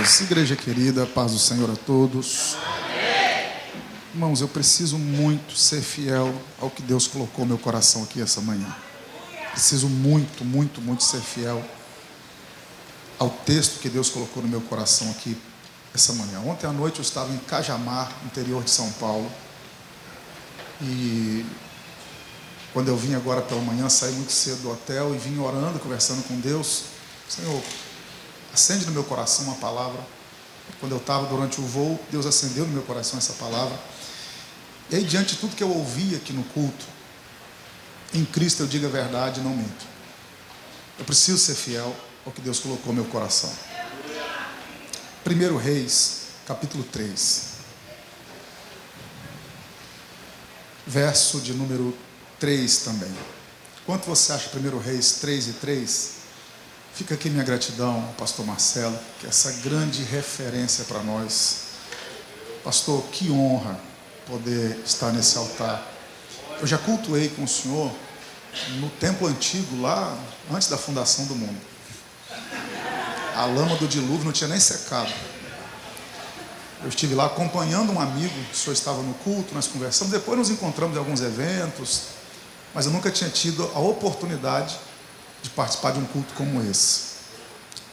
Deus. Igreja querida, paz do Senhor a todos. Irmãos, eu preciso muito ser fiel ao que Deus colocou no meu coração aqui essa manhã. Preciso muito ser fiel ao texto que Deus colocou no meu coração aqui essa manhã. Ontem à noite eu estava em Cajamar, interior de São Paulo. E quando eu vim agora pela manhã, saí muito cedo do hotel e vim orando, conversando com Deus. Senhor, acende no meu coração uma palavra. Quando eu estava durante o voo, Deus acendeu no meu coração essa palavra. E aí, diante de tudo que eu ouvi aqui no culto, em Cristo eu digo a verdade e não minto. Eu preciso ser fiel ao que Deus colocou no meu coração. 1 Reis, capítulo 3, verso de número 3 também. Quanto você acha 1 Reis 3 e 3? Fica aqui minha gratidão ao pastor Marcelo, que é essa grande referência para nós. Pastor, que honra poder estar nesse altar. Eu já cultuei com o senhor no templo antigo, lá antes da fundação do mundo. A lama do dilúvio não tinha nem secado. Eu estive lá acompanhando um amigo, o senhor estava no culto, nós conversamos, depois nos encontramos em alguns eventos, mas eu nunca tinha tido a oportunidade de participar de um culto como esse.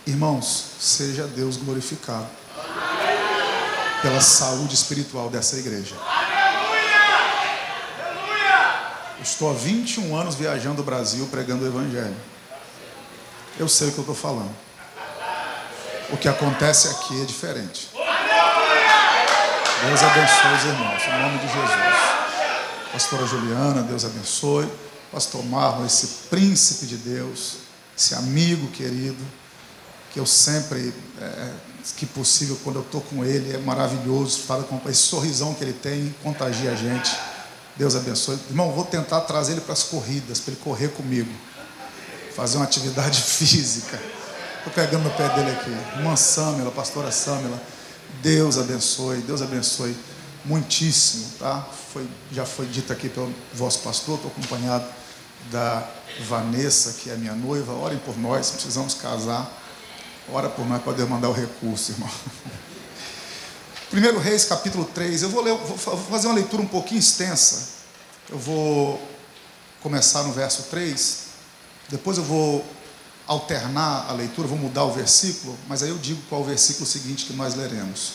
Irmãos, seja Deus glorificado pela saúde espiritual dessa igreja. Eu estou há 21 anos viajando o Brasil pregando o Evangelho. Eu sei o que eu estou falando. O que acontece aqui é diferente. Deus abençoe os irmãos, em nome de Jesus. Pastora Juliana, Deus abençoe. Pastor Marlon, esse príncipe de Deus, esse amigo querido, que eu sempre, que possível, quando eu estou com ele, é maravilhoso, fala com esse sorrisão que ele tem, contagia a gente. Deus abençoe. Irmão, vou tentar trazer ele para as corridas, para ele correr comigo, fazer uma atividade física. Estou pegando no pé dele aqui. Irmã Sâmela, pastora Sâmela, Deus abençoe muitíssimo, tá? Já foi dito aqui pelo vosso pastor, estou acompanhado da Vanessa, que é minha noiva. Orem por nós, precisamos casar. Ora por nós para Deus mandar o recurso, irmão. 1 Reis, capítulo 3. Eu vou fazer uma leitura um pouquinho extensa. Eu vou começar no verso 3. Depois eu vou alternar a leitura, vou mudar o versículo, mas aí eu digo qual é o versículo seguinte que nós leremos.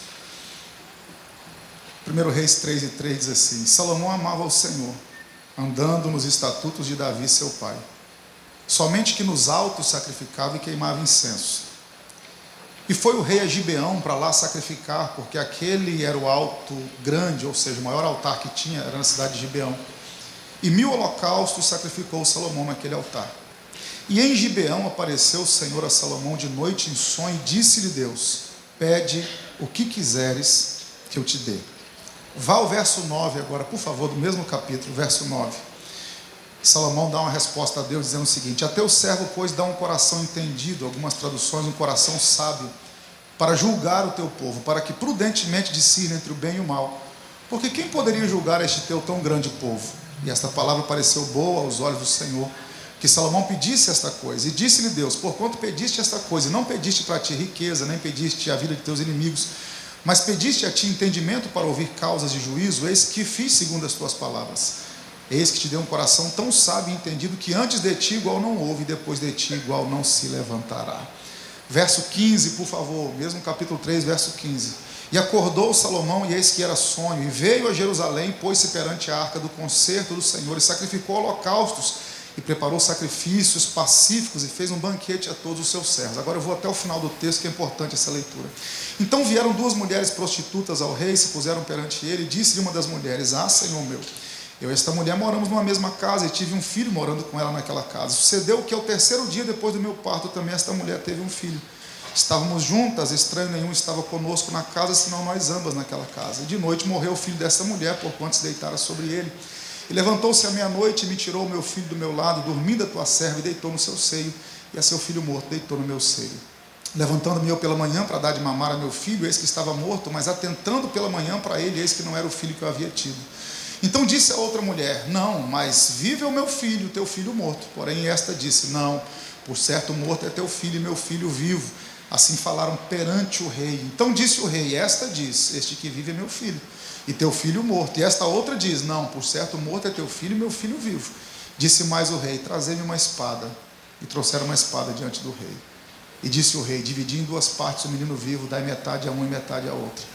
1 Reis 3 e 3 diz assim: Salomão amava o Senhor, andando nos estatutos de Davi seu pai, somente que nos altos sacrificava e queimava incenso. E foi o rei a Gibeão para lá sacrificar, porque aquele era o alto grande, ou seja, o maior altar que tinha era na cidade de Gibeão. E 1000 holocaustos sacrificou Salomão naquele altar. E em Gibeão apareceu o Senhor a Salomão de noite em sonho e disse-lhe Deus: pede o que quiseres que eu te dê. Vá ao verso 9 agora, por favor, do mesmo capítulo, verso 9. Salomão dá uma resposta a Deus dizendo o seguinte: a teu servo, pois, dá um coração entendido, algumas traduções, um coração sábio, para julgar o teu povo, para que prudentemente discirna entre o bem e o mal. Porque quem poderia julgar este teu tão grande povo? E esta palavra pareceu boa aos olhos do Senhor, que Salomão pedisse esta coisa. E disse-lhe Deus: porquanto pediste esta coisa, e não pediste para ti riqueza, nem pediste a vida de teus inimigos, mas pediste a ti entendimento para ouvir causas de juízo, eis que fiz segundo as tuas palavras. Eis que te deu um coração tão sábio e entendido, que antes de ti igual não houve, e depois de ti igual não se levantará. Verso 15, por favor, mesmo capítulo 3, verso 15. E acordou Salomão, e eis que era sonho, e veio a Jerusalém, pôs-se perante a arca do concerto do Senhor, e sacrificou holocaustos, e preparou sacrifícios pacíficos, e fez um banquete a todos os seus servos. Agora eu vou até o final do texto, que é importante essa leitura. Então vieram 2 mulheres prostitutas ao rei, se puseram perante ele, e disse-lhe uma das mulheres: ah, Senhor meu, eu e esta mulher moramos numa mesma casa, e tive um filho morando com ela naquela casa. Sucedeu que ao 3º dia depois do meu parto, também esta mulher teve um filho. Estávamos juntas, estranho nenhum estava conosco na casa, senão nós ambas naquela casa. E de noite morreu o filho dessa mulher, porquanto se deitara sobre ele. E levantou-se à meia-noite e me tirou o meu filho do meu lado, dormindo a tua serva, e deitou no seu seio, e a seu filho morto deitou no meu seio. Levantando-me eu pela manhã para dar de mamar a meu filho, eis que estava morto, mas atentando pela manhã para ele, eis que não era o filho que eu havia tido. Então disse a outra mulher: não, mas vive o meu filho, teu filho morto. Porém esta disse: não, por certo morto é teu filho e meu filho vivo. Assim falaram perante o rei. Então disse o rei: esta diz, este que vive é meu filho, e teu filho morto. E esta outra diz: não, por certo morto é teu filho e meu filho vivo. Disse mais o rei: trazei-me uma espada. E trouxeram uma espada diante do rei. E disse o rei: dividi em duas partes o menino vivo, dai metade a um e metade a outra.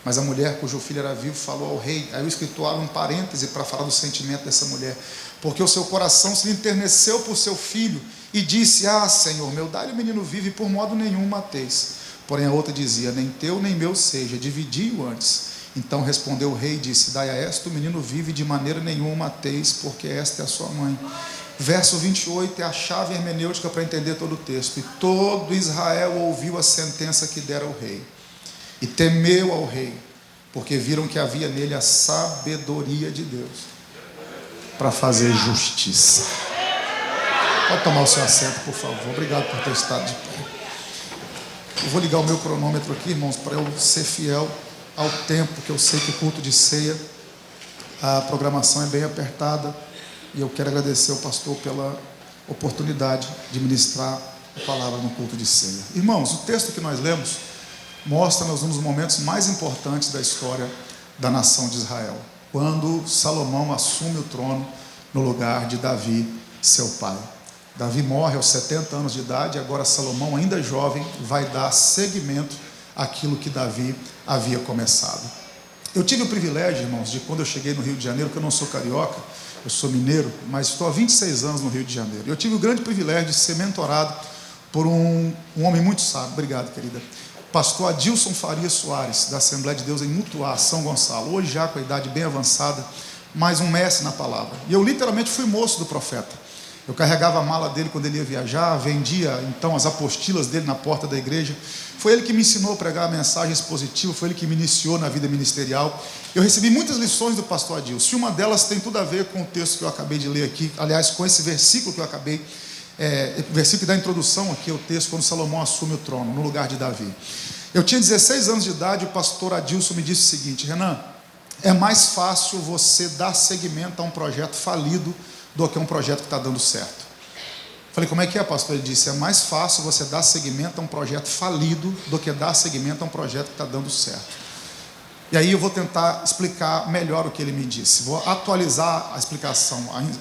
Mas a mulher cujo filho era vivo falou ao rei. Aí o escritor abre um parêntese para falar do sentimento dessa mulher: porque o seu coração se enterneceu por seu filho, e disse: ah, Senhor meu, dai-lhe o menino vivo, e por modo nenhum o mateis. Porém a outra dizia: nem teu nem meu seja, dividi-o antes. Então respondeu o rei e disse: dai a esta o menino vivo, e de maneira nenhuma o mateis, porque esta é a sua mãe. Verso 28 é a chave hermenêutica para entender todo o texto. E todo Israel ouviu a sentença que dera o rei, e temeu ao rei, porque viram que havia nele a sabedoria de Deus para fazer justiça. Pode tomar o seu assento, por favor. Obrigado por ter estado de pé. Eu vou ligar o meu cronômetro aqui, irmãos, para eu ser fiel ao tempo, que eu sei que o culto de ceia, a programação é bem apertada, e eu quero agradecer ao pastor pela oportunidade de ministrar a palavra no culto de ceia. Irmãos, o texto que nós lemos mostra-nos um dos momentos mais importantes da história da nação de Israel, quando Salomão assume o trono no lugar de Davi, seu pai. Davi morre aos 70 anos de idade, e agora Salomão, ainda jovem, vai dar seguimento àquilo que Davi havia começado. Eu tive o privilégio, irmãos, de quando eu cheguei no Rio de Janeiro, que eu não sou carioca, eu sou mineiro, mas estou há 26 anos no Rio de Janeiro. Eu tive o grande privilégio de ser mentorado por um homem muito sábio, obrigado, querida, pastor Adilson Faria Soares, da Assembleia de Deus em Mutuá, São Gonçalo, hoje já com a idade bem avançada, mas um mestre na palavra. E eu literalmente fui moço do profeta. Eu carregava a mala dele quando ele ia viajar, vendia então as apostilas dele na porta da igreja. Foi ele que me ensinou a pregar a mensagem expositiva, foi ele que me iniciou na vida ministerial. Eu recebi muitas lições do pastor Adilson, e uma delas tem tudo a ver com o texto que eu acabei de ler aqui, aliás, com esse versículo que eu acabei, o versículo da introdução aqui ao texto, quando Salomão assume o trono, no lugar de Davi. Eu tinha 16 anos de idade, e o pastor Adilson me disse o seguinte: Renan, é mais fácil você dar seguimento a um projeto falido do que um projeto que está dando certo. Falei: como é que é, pastor? Ele disse: é mais fácil você dar seguimento a um projeto falido do que dar seguimento a um projeto que está dando certo. E aí eu vou tentar explicar melhor o que ele me disse, vou atualizar a explicação,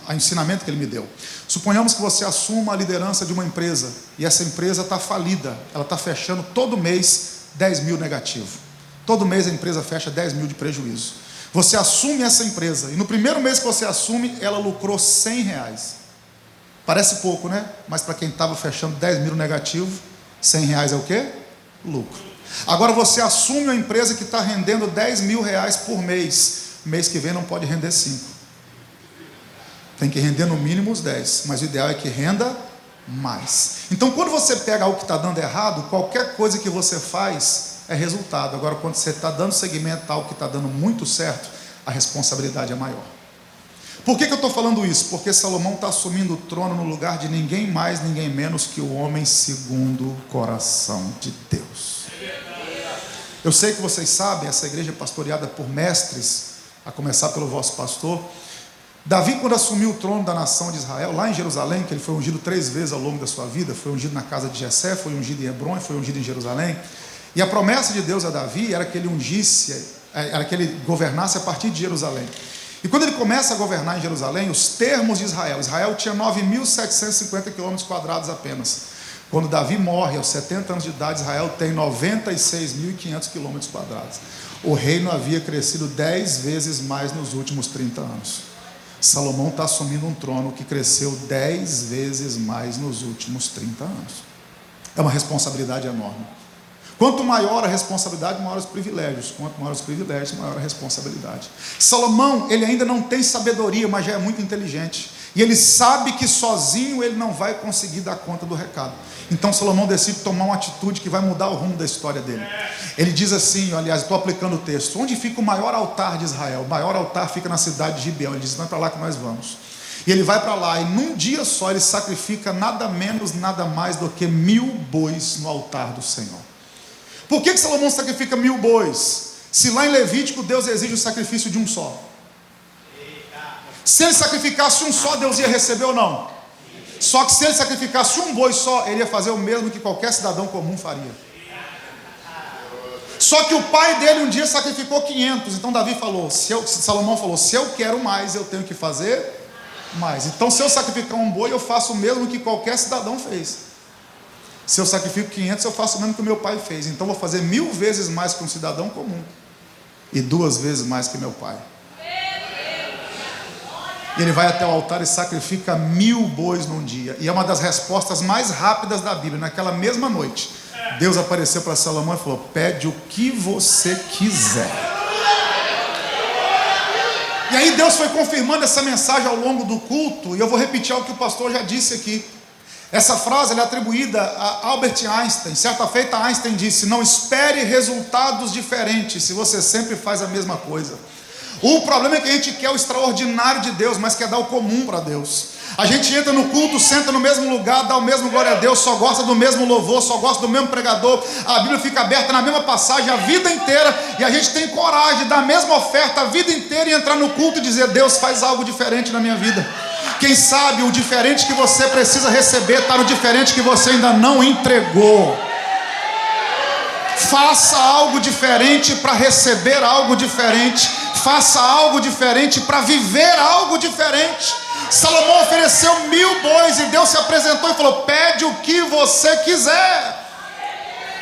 o ensinamento que ele me deu. Suponhamos que você assuma a liderança de uma empresa, e essa empresa está falida, ela está fechando todo mês 10 mil negativo, todo mês a empresa fecha 10 mil de prejuízo. Você assume essa empresa, e no primeiro mês que você assume, ela lucrou R$100. Parece pouco, né? Mas para quem estava fechando 10 mil negativo, R$100 é o quê? Lucro. Agora você assume uma empresa que está rendendo R$10 mil por mês. Mês que vem não pode render 5. Tem que render no mínimo os 10, mas o ideal é que renda mais. Então, quando você pega algo que está dando errado, qualquer coisa que você faz é resultado. Agora, quando você está dando seguimento a algo que está dando muito certo, a responsabilidade é maior. Por que eu estou falando isso? Porque Salomão está assumindo o trono no lugar de ninguém mais, ninguém menos que o homem segundo o coração de Deus. Eu sei que vocês sabem, essa igreja é pastoreada por mestres, a começar pelo vosso pastor. Davi, quando assumiu o trono da nação de Israel, lá em Jerusalém, que ele foi ungido 3 vezes ao longo da sua vida, foi ungido na casa de Jessé, foi ungido em Hebrom e foi ungido em Jerusalém. E a promessa de Deus a Davi era que ele era que ele governasse a partir de Jerusalém. E quando ele começa a governar em Jerusalém, os termos de Israel tinha 9.750 km² apenas. Quando Davi morre aos 70 anos de idade, Israel tem 96.500 km². O reino havia crescido 10 vezes mais nos últimos 30 anos. Salomão está assumindo um trono que cresceu 10 vezes mais nos últimos 30 anos. É uma responsabilidade enorme. Quanto maior a responsabilidade, maior os privilégios. Quanto maior os privilégios, maior a responsabilidade. Salomão, ele ainda não tem sabedoria, mas já é muito inteligente. E ele sabe que sozinho ele não vai conseguir dar conta do recado. Então Salomão decide tomar uma atitude que vai mudar o rumo da história dele. Ele diz assim, aliás, estou aplicando o texto: onde fica o maior altar de Israel? O maior altar fica na cidade de Gibeão. Ele diz: não é para lá que nós vamos. E ele vai para lá, e num dia só ele sacrifica nada menos, nada mais do que 1000 bois no altar do Senhor. Por que Salomão sacrifica 1000 bois? Se lá em Levítico Deus exige o sacrifício de um só. Se ele sacrificasse um só, Deus ia receber ou não? Só que se ele sacrificasse um boi só, ele ia fazer o mesmo que qualquer cidadão comum faria. Só que o pai dele um dia sacrificou 500. Então Salomão falou, se eu quero mais, eu tenho que fazer mais. Então se eu sacrificar um boi, eu faço o mesmo que qualquer cidadão fez. Se eu sacrifico 500, eu faço o mesmo que o meu pai fez. Então eu vou fazer 1000 vezes mais que um cidadão comum. E 2 vezes mais que meu pai. E ele vai até o altar e sacrifica 1000 bois num dia. E é uma das respostas mais rápidas da Bíblia. Naquela mesma noite, Deus apareceu para Salomão e falou, pede o que você quiser. E aí Deus foi confirmando essa mensagem ao longo do culto. E eu vou repetir algo que o pastor já disse aqui. Essa frase é atribuída a Albert Einstein. Certa feita Einstein disse, não espere resultados diferentes se você sempre faz a mesma coisa. O problema é que a gente quer o extraordinário de Deus, mas quer dar o comum para Deus. A gente entra no culto, senta no mesmo lugar, dá o mesmo glória a Deus, só gosta do mesmo louvor, só gosta do mesmo pregador, a Bíblia fica aberta na mesma passagem a vida inteira, e a gente tem coragem de dar a mesma oferta a vida inteira e entrar no culto e dizer, Deus faz algo diferente na minha vida. Quem sabe o diferente que você precisa receber está no diferente que você ainda não entregou. Faça algo diferente para receber algo diferente. Faça algo diferente para viver algo diferente. Salomão ofereceu 1000 bois e Deus se apresentou e falou, pede o que você quiser.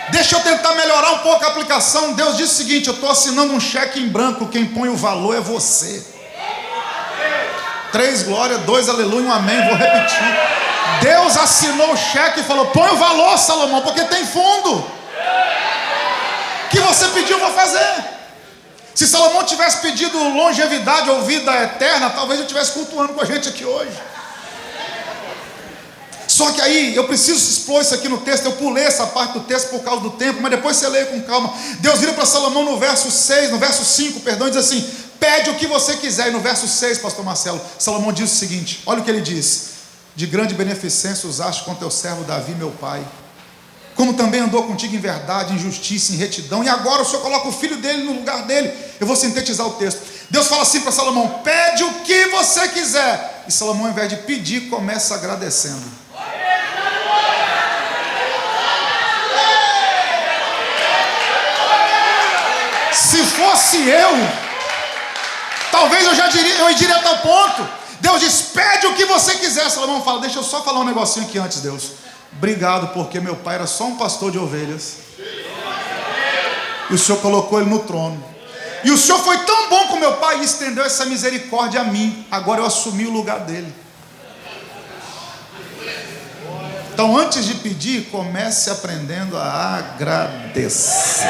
Deixa eu tentar melhorar um pouco a aplicação. Deus disse o seguinte, eu estou assinando um cheque em branco, quem põe o valor é você. 3 glória, 2 aleluia, 1 amém. Vou repetir. Deus assinou o cheque e falou, põe o valor, Salomão, porque tem fundo. O que você pediu, eu vou fazer. Se Salomão tivesse pedido longevidade ou vida eterna, talvez ele estivesse cultuando com a gente aqui hoje. Só que aí, eu preciso expor isso aqui no texto. Eu pulei essa parte do texto por causa do tempo, mas depois você lê com calma. Deus vira para Salomão no verso 5, e diz assim, pede o que você quiser. E no verso 6, pastor Marcelo, Salomão diz o seguinte, olha o que ele diz, de grande beneficência usaste com teu servo Davi, meu pai, como também andou contigo em verdade, em justiça, em retidão, e agora o Senhor coloca o filho dele no lugar dele. Eu vou sintetizar o texto. Deus fala assim para Salomão, pede o que você quiser. E Salomão, ao invés de pedir, começa agradecendo. Se fosse eu, talvez eu iria a tal ponto. Deus diz, pede o que você quiser. Salomão fala, deixa eu só falar um negocinho aqui antes, Deus. Obrigado, porque meu pai era só um pastor de ovelhas. E o Senhor colocou ele no trono. E o Senhor foi tão bom com meu pai e estendeu essa misericórdia a mim. Agora eu assumi o lugar dele. Então, antes de pedir, comece aprendendo a agradecer.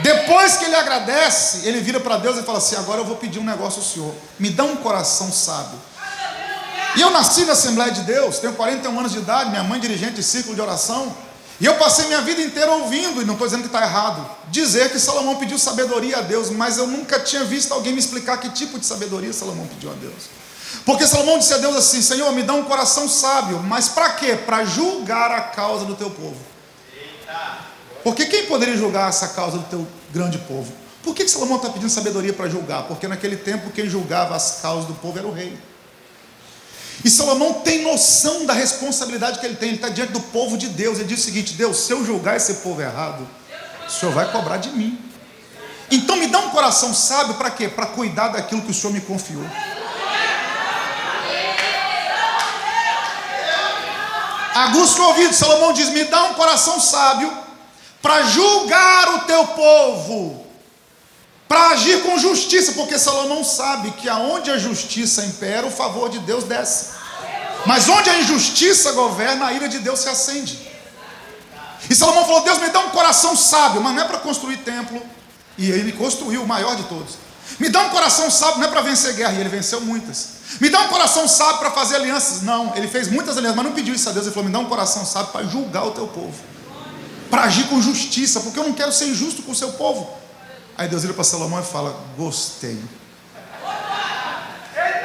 Depois que ele agradece, ele vira para Deus e fala assim, agora eu vou pedir um negócio ao Senhor. Me dá um coração sábio. E eu nasci na Assembleia de Deus, tenho 41 anos de idade, minha mãe dirigente de círculo de oração. E eu passei minha vida inteira ouvindo, e não estou dizendo que está errado, dizer que Salomão pediu sabedoria a Deus, mas eu nunca tinha visto alguém me explicar que tipo de sabedoria Salomão pediu a Deus. Porque Salomão disse a Deus assim, Senhor, me dá um coração sábio, mas para quê? Para julgar a causa do teu povo. Porque quem poderia julgar essa causa do teu grande povo? Por que Salomão está pedindo sabedoria para julgar? Porque naquele tempo quem julgava as causas do povo era o rei. E Salomão tem noção da responsabilidade que ele tem. Ele está diante do povo de Deus. Ele diz o seguinte, Deus, se eu julgar esse povo errado, o Senhor vai cobrar de mim. Então me dá um coração sábio para quê? Para cuidar daquilo que o Senhor me confiou. Aguça o ouvido, Salomão diz, me dá um coração sábio para julgar o teu povo, para agir com justiça, porque Salomão sabe que aonde a justiça impera, o favor de Deus desce, mas onde a injustiça governa, a ira de Deus se acende. E Salomão falou, Deus, me dá um coração sábio, mas não é para construir templo, e ele construiu o maior de todos. Me dá um coração sábio, não é para vencer guerra, e ele venceu muitas. Me dá um coração sábio para fazer alianças, não, ele fez muitas alianças, mas não pediu isso a Deus. Ele falou, me dá um coração sábio para julgar o teu povo, para agir com justiça, porque eu não quero ser injusto com o seu povo. Aí Deus vira para Salomão e fala, gostei.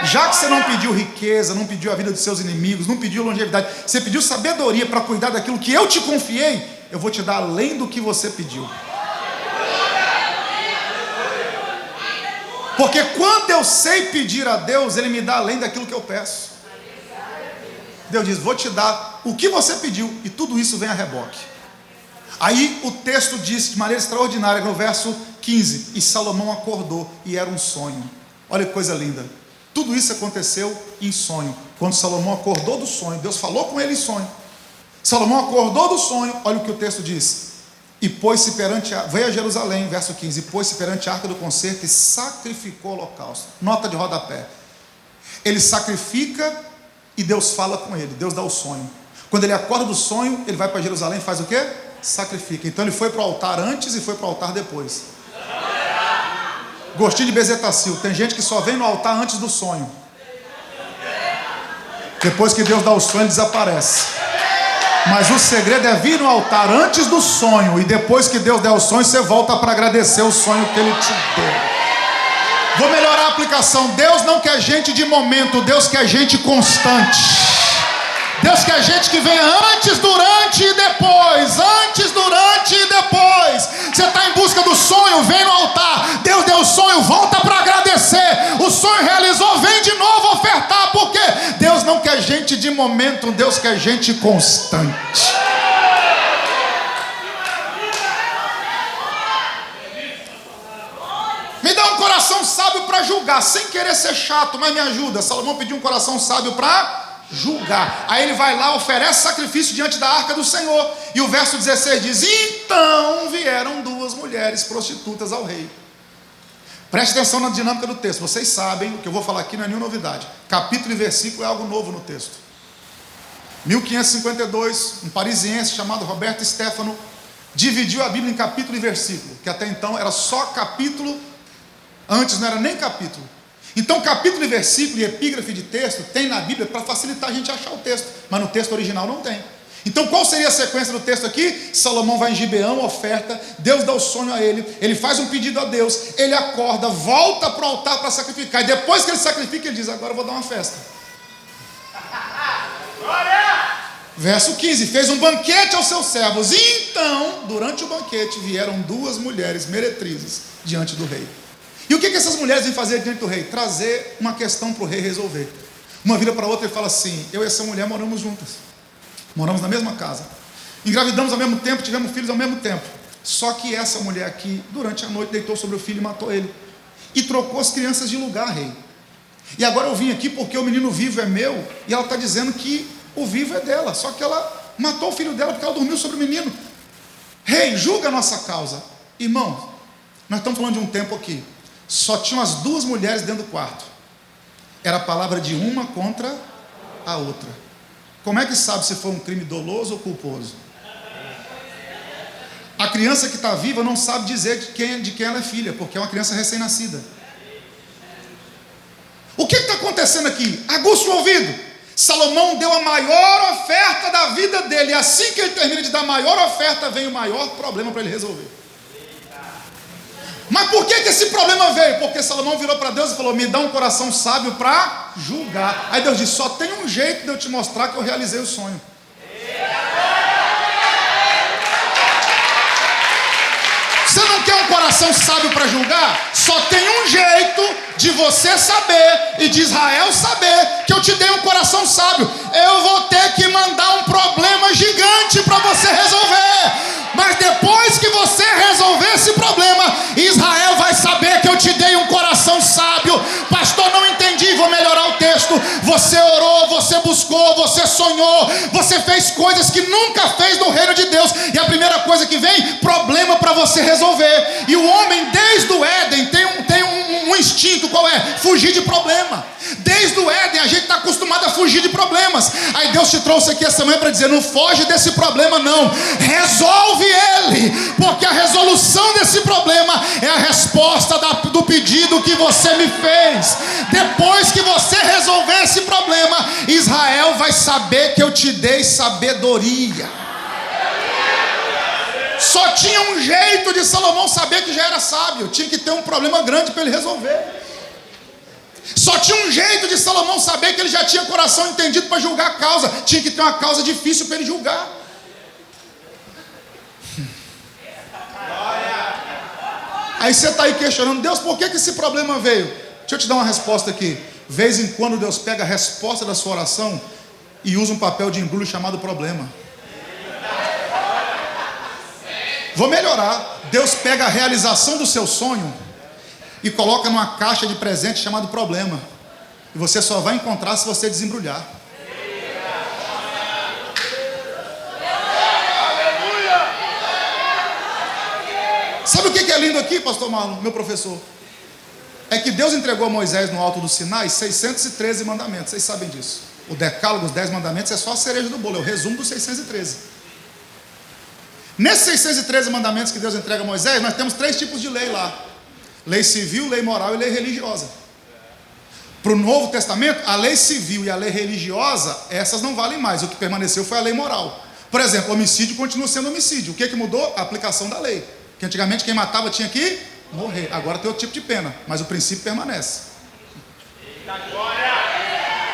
Já que você não pediu riqueza, não pediu a vida dos seus inimigos, não pediu longevidade, você pediu sabedoria para cuidar daquilo que eu te confiei, eu vou te dar além do que você pediu. Porque quando eu sei pedir a Deus, Ele me dá além daquilo que eu peço. Deus diz, vou te dar o que você pediu, e tudo isso vem a reboque. Aí o texto diz de maneira extraordinária, no verso 15, e Salomão acordou, e era um sonho. Olha que coisa linda. Tudo isso aconteceu em sonho. Quando Salomão acordou do sonho, Deus falou com ele em sonho. Salomão acordou do sonho, olha o que o texto diz. E pôs-se perante, veio a Jerusalém, verso 15, e pôs-se perante a arca do concerto e sacrificou o holocausto. Nota de rodapé. Ele sacrifica e Deus fala com ele, Deus dá o sonho. Quando ele acorda do sonho, ele vai para Jerusalém e faz o quê? Sacrifica. Então ele foi para o altar antes e foi para o altar depois. Gostinho de bezetacil. Tem gente que só vem no altar antes do sonho. Depois que Deus dá o sonho, ele desaparece. Mas o segredo é vir no altar antes do sonho, e depois que Deus der o sonho, você volta para agradecer o sonho que Ele te deu. Vou melhorar a aplicação. Deus não quer gente de momento, Deus quer gente constante. Deus quer gente que venha antes, durante e depois. Antes, durante e depois. Você está em busca do sonho, vem no altar. Deus deu o sonho, volta para agradecer. O sonho realizou, vem de novo ofertar. Por quê? Deus não quer gente de momento, Deus quer gente constante. Me dá um coração sábio para julgar, sem querer ser chato, mas me ajuda. Salomão pediu um coração sábio para julgar. Aí ele vai lá, oferece sacrifício diante da arca do Senhor. E o verso 16 diz: então vieram duas mulheres prostitutas ao rei. Preste atenção na dinâmica do texto. Vocês sabem, o que eu vou falar aqui não é nenhuma novidade. Capítulo e versículo é algo novo no texto. 1552, um parisiense chamado Roberto Stefano dividiu a Bíblia em capítulo e versículo, que até então era só capítulo, antes não era nem capítulo. Então capítulo e versículo e epígrafe de texto tem na Bíblia para facilitar a gente achar o texto, mas no texto original não tem. Então qual seria a sequência do texto aqui? Salomão vai em Gibeão, oferta, Deus dá o sonho a ele, ele faz um pedido a Deus, ele acorda, volta para o altar para sacrificar, e depois que ele sacrifica, ele diz: agora eu vou dar uma festa. Verso 15, fez um banquete aos seus servos, e então, durante o banquete, vieram duas mulheres meretrizes diante do rei. E o que essas mulheres vêm fazer diante do rei? Trazer uma questão para o rei resolver. Uma vira para a outra e fala assim: eu e essa mulher moramos juntas, moramos na mesma casa, engravidamos ao mesmo tempo, tivemos filhos ao mesmo tempo. Só que essa mulher aqui, durante a noite, deitou sobre o filho e matou ele, e trocou as crianças de lugar, rei. E agora eu vim aqui porque o menino vivo é meu, e ela está dizendo que o vivo é dela, só que ela matou o filho dela porque ela dormiu sobre o menino. Rei, julga a nossa causa. Irmão, nós estamos falando de um tempo aqui, só tinham as duas mulheres dentro do quarto, era a palavra de uma contra a outra. Como é que sabe se foi um crime doloso ou culposo? A criança que está viva não sabe dizer de quem ela é filha, porque é uma criança recém-nascida. O que está acontecendo aqui? Aguça o ouvido. Salomão deu a maior oferta da vida dele, e assim que ele termina de dar a maior oferta, vem o maior problema para ele resolver. Mas por que esse problema veio? Porque Salomão virou para Deus e falou: me dá um coração sábio para julgar. Aí Deus disse: só tem um jeito de eu te mostrar que eu realizei o sonho. Você não quer um coração sábio para julgar? Só tem um jeito de você saber e de Israel saber que eu te dei um coração sábio. Eu vou ter que mandar um problema gigante para você resolver. Mas depois que você resolver esse problema, Israel vai saber que eu te dei um coração sábio. Pastor, não entendi, vou melhorar o texto. Você orou, você buscou, você sonhou, você fez coisas que nunca fez no reino de Deus. E a primeira coisa que vem, problema para você resolver. E o homem desde o Éden tem um instinto, qual é? Fugir de problema. Desde o Éden a gente está acostumado a fugir de problemas. Aí Deus te trouxe aqui essa manhã para dizer: não foge desse problema não, resolve ele, porque a resolução desse problema é a resposta do pedido que você me fez. Depois que você resolver esse problema, Israel vai saber que eu te dei sabedoria. Só tinha um jeito de Salomão saber que já era sábio, tinha que ter um problema grande para ele resolver. Só tinha um jeito de Salomão saber que ele já tinha coração entendido para julgar a causa, tinha que ter uma causa difícil para ele julgar. Aí você está aí questionando: Deus, por que esse problema veio? Deixa eu te dar uma resposta aqui. Vez em quando Deus pega a resposta da sua oração e usa um papel de embrulho chamado problema. Vou melhorar. Deus pega a realização do seu sonho e coloca numa caixa de presente chamado problema. E você só vai encontrar se você desembrulhar. Sabe o que é lindo aqui, pastor Marlon, meu professor? É que Deus entregou a Moisés no alto do Sinai 613 mandamentos. Vocês sabem disso. O decálogo, os 10 mandamentos, é só a cereja do bolo, é o resumo dos 613. Nesses 613 mandamentos que Deus entrega a Moisés, nós temos 3 tipos de lei lá: lei civil, lei moral e lei religiosa. Para o Novo Testamento, a lei civil e a lei religiosa, essas não valem mais. O que permaneceu foi a lei moral. Por exemplo, homicídio continua sendo homicídio. O que mudou? A aplicação da lei. Que antigamente quem matava tinha que morrer. Agora tem outro tipo de pena, mas o princípio permanece.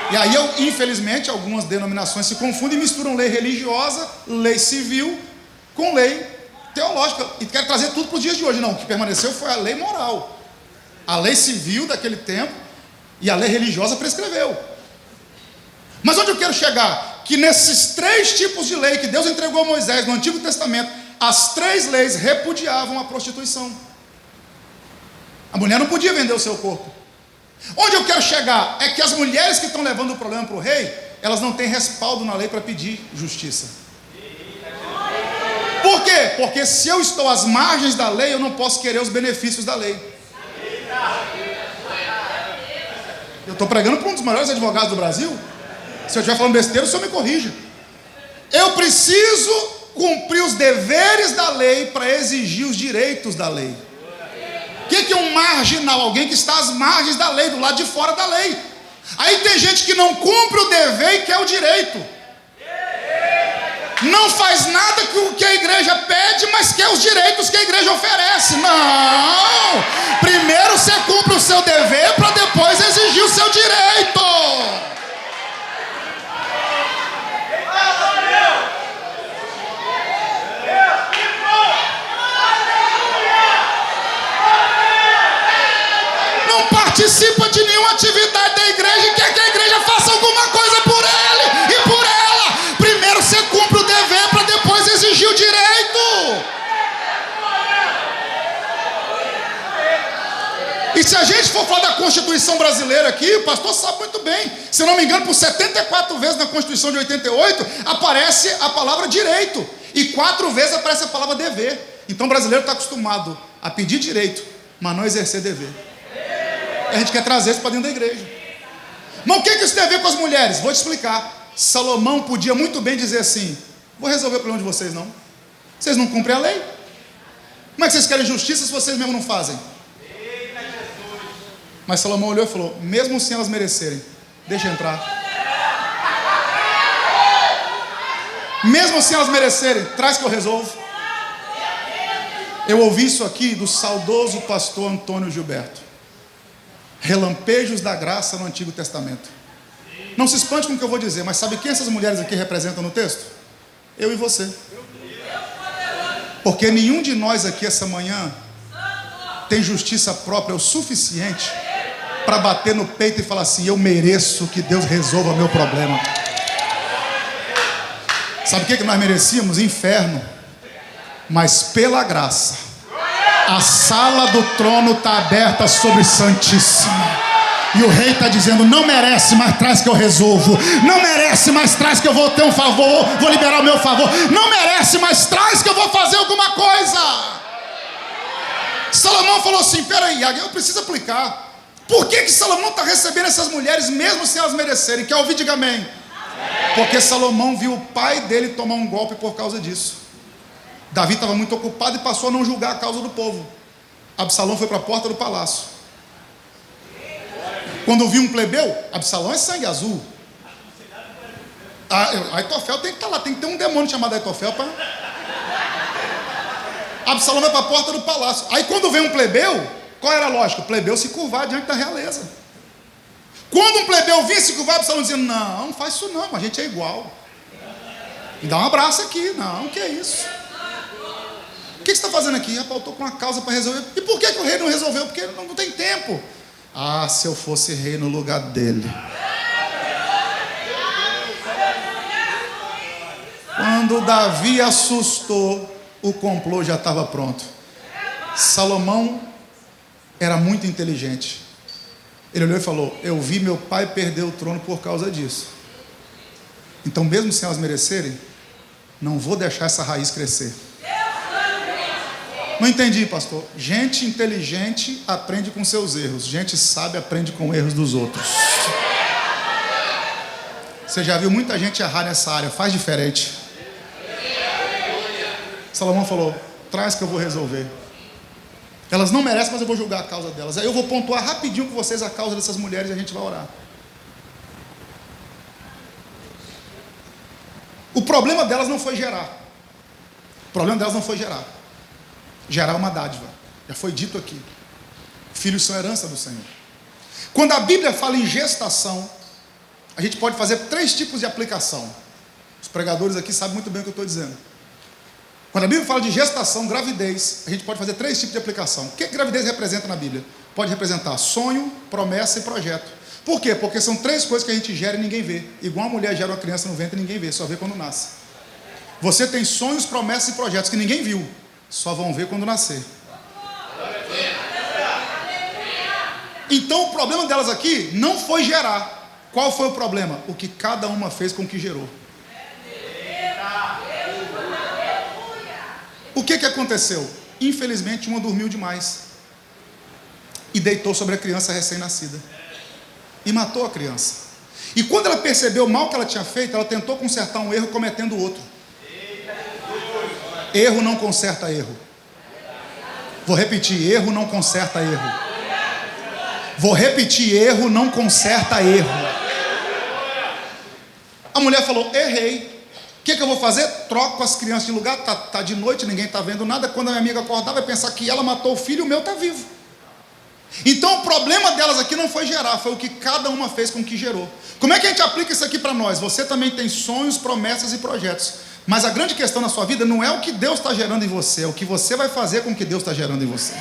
E aí, infelizmente, algumas denominações se confundem e misturam lei religiosa, lei civil, com lei teológica. E querem trazer tudo para os dias de hoje. Não, o que permaneceu foi a lei moral. A lei civil daquele tempo e a lei religiosa prescreveu. Mas onde eu quero chegar? Que nesses 3 tipos de lei que Deus entregou a Moisés no Antigo Testamento, as 3 leis repudiavam a prostituição. A mulher não podia vender o seu corpo. Onde eu quero chegar é que as mulheres que estão levando o problema para o rei, elas não têm respaldo na lei para pedir justiça. Por quê? Porque se eu estou às margens da lei, eu não posso querer os benefícios da lei. Eu estou pregando para um dos maiores advogados do Brasil. Se eu estiver falando besteira, o senhor me corrija. Eu preciso cumprir os deveres da lei para exigir os direitos da lei. O que é um marginal? Alguém que está às margens da lei, do lado de fora da lei. Aí tem gente que não cumpre o dever e quer o direito. Não faz nada que a igreja pede, mas quer os direitos que a igreja oferece. Não! Primeiro você cumpre o seu dever para depois exigir o seu direito. Participa de nenhuma atividade da igreja e quer que a igreja faça alguma coisa por ele e por ela. Primeiro você cumpre o dever para depois exigir o direito. E se a gente for falar da Constituição brasileira aqui, o pastor sabe muito bem. Se eu não me engano, por 74 vezes na Constituição de 88 aparece a palavra direito e 4 vezes aparece a palavra dever. Então o brasileiro está acostumado a pedir direito, mas não exercer dever. A gente quer trazer isso para dentro da igreja. Mas o que isso tem a ver com as mulheres? Vou te explicar. Salomão podia muito bem dizer assim: vou resolver o problema de vocês não. Vocês não cumprem a lei. Como é que vocês querem justiça se vocês mesmos não fazem? Mas Salomão olhou e falou: mesmo sem elas merecerem, deixa entrar. Mesmo sem elas merecerem, traz que eu resolvo. Eu ouvi isso aqui do saudoso pastor Antônio Gilberto. Relampejos da graça no Antigo Testamento. Não se espante com o que eu vou dizer, mas sabe quem essas mulheres aqui representam no texto? Eu e você. Porque nenhum de nós aqui essa manhã tem justiça própria o suficiente para bater no peito e falar assim: eu mereço que Deus resolva meu problema. Sabe o que nós merecíamos? Inferno. Mas pela graça, a sala do trono está aberta sobre Santíssima. E o rei está dizendo: não merece, mas traz que eu resolvo. Não merece, mas traz que eu vou ter um favor, vou liberar o meu favor. Não merece, mas traz que eu vou fazer alguma coisa. Salomão falou assim: peraí, eu preciso aplicar. Por que Salomão está recebendo essas mulheres mesmo sem elas merecerem? Quer ouvir? Diga amém. Porque Salomão viu o pai dele tomar um golpe por causa disso. Davi estava muito ocupado e passou a não julgar a causa do povo. Absalão foi para a porta do palácio. Quando viu um plebeu, Absalão é sangue azul. Aitofel tem que estar lá, tem que ter um demônio chamado Aitofel para... Absalão vai para a porta do palácio. Aí quando vem um plebeu, qual era a lógica? O plebeu se curvar diante da realeza. Quando um plebeu vinha se curvar, Absalão dizia: não faz isso não, a gente é igual. Me dá um abraço aqui. Não, que é isso? O que você está fazendo aqui? Rapaz, eu estou com uma causa para resolver. E por que o rei não resolveu? Porque não tem tempo. Se eu fosse rei no lugar dele, Quando Davi assustou, o complô já estava pronto. Salomão era muito inteligente. Ele olhou e falou: eu vi meu pai perder o trono por causa disso. Então, mesmo sem elas merecerem, não vou deixar essa raiz crescer. Não entendi, pastor. Gente inteligente aprende com seus erros. Gente sábia aprende com erros dos outros. Você já viu muita gente errar nessa área. Faz diferente. Salomão falou: traz que eu vou resolver. Elas não merecem, mas eu vou julgar a causa delas. Aí eu vou pontuar rapidinho com vocês a causa dessas mulheres e a gente vai orar. O problema delas não foi gerar. O problema delas não foi gerar. Gerar uma dádiva. Já foi dito aqui. Filhos são herança do Senhor. Quando a Bíblia fala em gestação, a gente pode fazer 3 tipos de aplicação. Os pregadores aqui sabem muito bem o que eu estou dizendo. Quando a Bíblia fala de gestação, gravidez, a gente pode fazer 3 tipos de aplicação. O que gravidez representa na Bíblia? Pode representar sonho, promessa e projeto. Por quê? Porque são 3 coisas que a gente gera e ninguém vê. Igual a mulher gera uma criança no ventre e ninguém vê, só vê quando nasce. Você tem sonhos, promessas e projetos que ninguém viu, só vão ver quando nascer. Então o problema delas aqui não foi gerar. Qual foi o problema? O que cada uma fez com o que gerou. O que aconteceu? Infelizmente uma dormiu demais e deitou sobre a criança recém-nascida e matou a criança. E quando ela percebeu o mal que ela tinha feito, ela tentou consertar um erro cometendo outro. Erro não conserta erro. Vou repetir: erro não conserta erro. Vou repetir: erro não conserta erro. A mulher falou: errei. O que eu vou fazer? Troco as crianças de lugar. Tá de noite, ninguém está vendo nada. Quando a minha amiga acordar, vai pensar que ela matou o filho e o meu está vivo. Então o problema delas aqui não foi gerar, foi o que cada uma fez com o que gerou. Como é que a gente aplica isso aqui para nós? Você também tem sonhos, promessas e projetos. Mas a grande questão na sua vida não é o que Deus está gerando em você, é o que você vai fazer com o que Deus está gerando em você.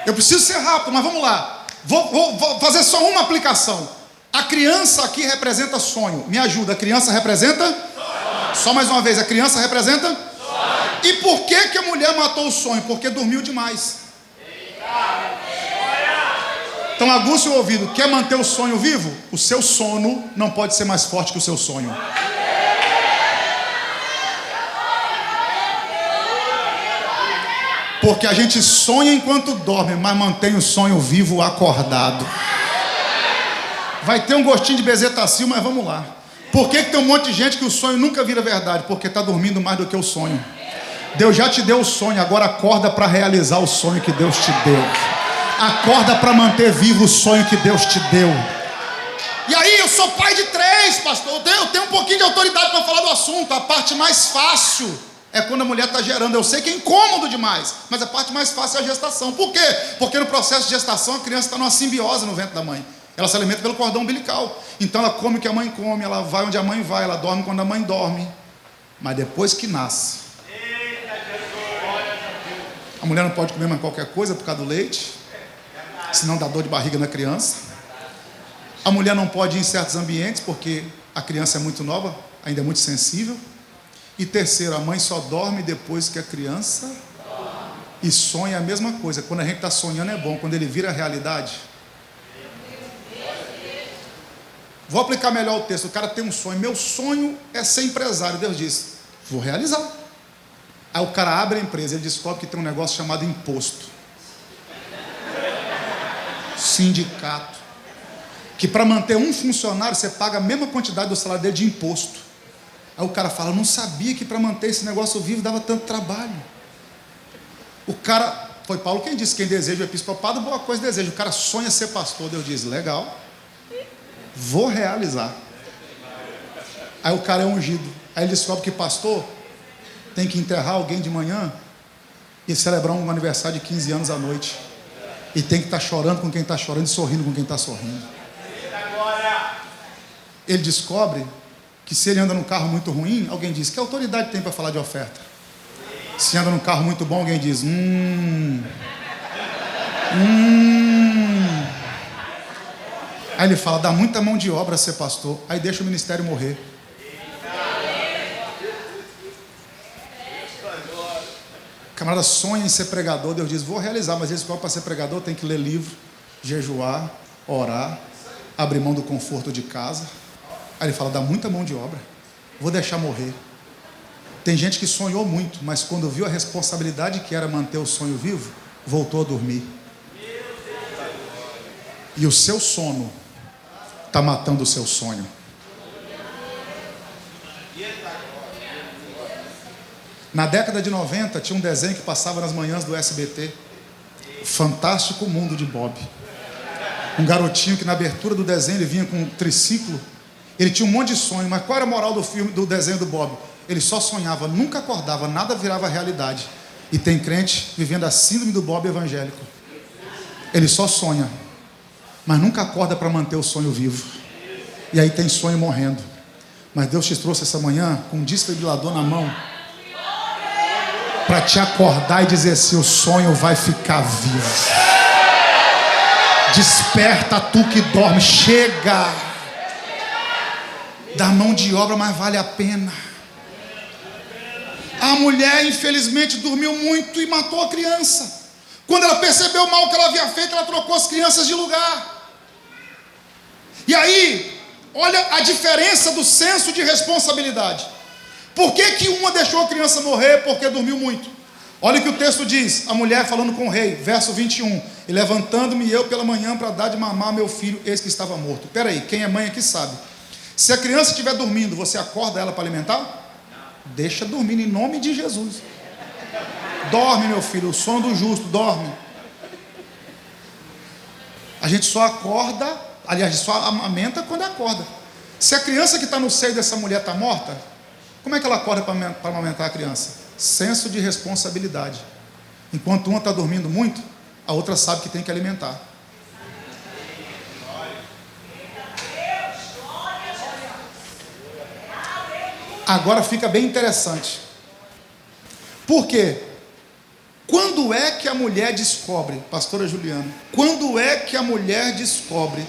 Eu preciso ser rápido, mas vamos lá. Vou fazer só uma aplicação. A criança aqui representa sonho. Me ajuda, a criança representa? Sonho. Só mais uma vez, a criança representa? Sonho. E por que a mulher matou o sonho? Porque dormiu demais. Então aguça o ouvido. Quer manter o sonho vivo? O seu sono não pode ser mais forte que o seu sonho. Porque a gente sonha enquanto dorme, mas mantém o sonho vivo acordado. Vai ter um gostinho de bezetacil, mas vamos lá. Por que tem um monte de gente que o sonho nunca vira verdade? Porque está dormindo mais do que o sonho. Deus já te deu o sonho, agora acorda para realizar o sonho que Deus te deu. Acorda para manter vivo o sonho que Deus te deu. E aí, eu sou pai de 3, pastor. Eu tenho um pouquinho de autoridade para falar do assunto. A parte mais fácil é quando a mulher está gerando. Eu sei que é incômodo demais, mas a parte mais fácil é a gestação. Por quê? Porque no processo de gestação a criança está numa simbiose no ventre da mãe. Ela se alimenta pelo cordão umbilical. Então ela come o que a mãe come, ela vai onde a mãe vai, ela dorme quando a mãe dorme. Mas depois que nasce, a mulher não pode comer mais qualquer coisa por causa do leite, senão dá dor de barriga na criança. A mulher não pode ir em certos ambientes porque a criança é muito nova, ainda é muito sensível. E terceiro, a mãe só dorme depois que a criança e sonha a mesma coisa. Quando a gente está sonhando é bom, quando ele vira realidade. Vou aplicar melhor o texto. O cara tem um sonho. Meu sonho é ser empresário. Deus diz: vou realizar. Aí o cara abre a empresa, ele descobre que tem um negócio chamado imposto, sindicato, que para manter um funcionário você paga a mesma quantidade do salário dele de imposto. Aí o cara fala: eu não sabia que para manter esse negócio vivo dava tanto trabalho. O cara, foi Paulo quem disse: quem deseja o episcopado, boa coisa deseja. O cara sonha ser pastor. Deus diz: legal, vou realizar. Aí o cara é ungido. Aí ele descobre que pastor tem que enterrar alguém de manhã e celebrar um aniversário de 15 anos à noite. E tem que estar chorando com quem está chorando e sorrindo com quem está sorrindo. Ele descobre que se ele anda num carro muito ruim, alguém diz: que autoridade tem para falar de oferta? Se anda num carro muito bom, alguém diz: Aí ele fala, dá muita mão de obra ser pastor, aí deixa o ministério morrer. O camarada sonha em ser pregador, Deus diz, vou realizar, mas esse para ser pregador tem que ler livro, jejuar, orar, abrir mão do conforto de casa. Aí ele fala, dá muita mão de obra, vou deixar morrer. Tem gente que sonhou muito, mas quando viu a responsabilidade que era manter o sonho vivo, voltou a dormir. E o seu sono está matando o seu sonho. Na década de 90, tinha um desenho que passava nas manhãs do SBT, Fantástico Mundo de Bob. Um garotinho que na abertura do desenho ele vinha com um triciclo. Ele tinha um monte de sonho, mas qual era a moral do filme, do desenho do Bob? Ele só sonhava, nunca acordava, nada virava realidade. E tem crente vivendo a síndrome do Bob evangélico. Ele só sonha, mas nunca acorda para manter o sonho vivo. E aí tem sonho morrendo. Mas Deus te trouxe essa manhã com um desfibrilador na mão para te acordar e dizer assim, o sonho vai ficar vivo. Desperta tu que dorme, chega. Dá mão de obra, mas vale a pena. A mulher infelizmente dormiu muito e matou a criança. Quando ela percebeu o mal que ela havia feito, ela trocou as crianças de lugar. E aí, olha a diferença do senso de responsabilidade. Por que uma deixou a criança morrer? Porque dormiu muito. Olha o que o texto diz, a mulher falando com o rei, verso 21. E levantando-me eu pela manhã para dar de mamar a meu filho, eis que estava morto. Espera aí, quem é mãe aqui sabe. Se a criança estiver dormindo, você acorda ela para alimentar? Deixa dormir em nome de Jesus. Dorme, meu filho, o sono do justo, dorme. A gente só acorda, aliás, só amamenta quando acorda. Se a criança que está no seio dessa mulher está morta, como é que ela acorda para amamentar a criança? Senso de responsabilidade. Enquanto uma está dormindo muito, a outra sabe que tem que alimentar. Agora fica bem interessante. Por quê? Quando é que a mulher descobre, pastora Juliana, quando é que a mulher descobre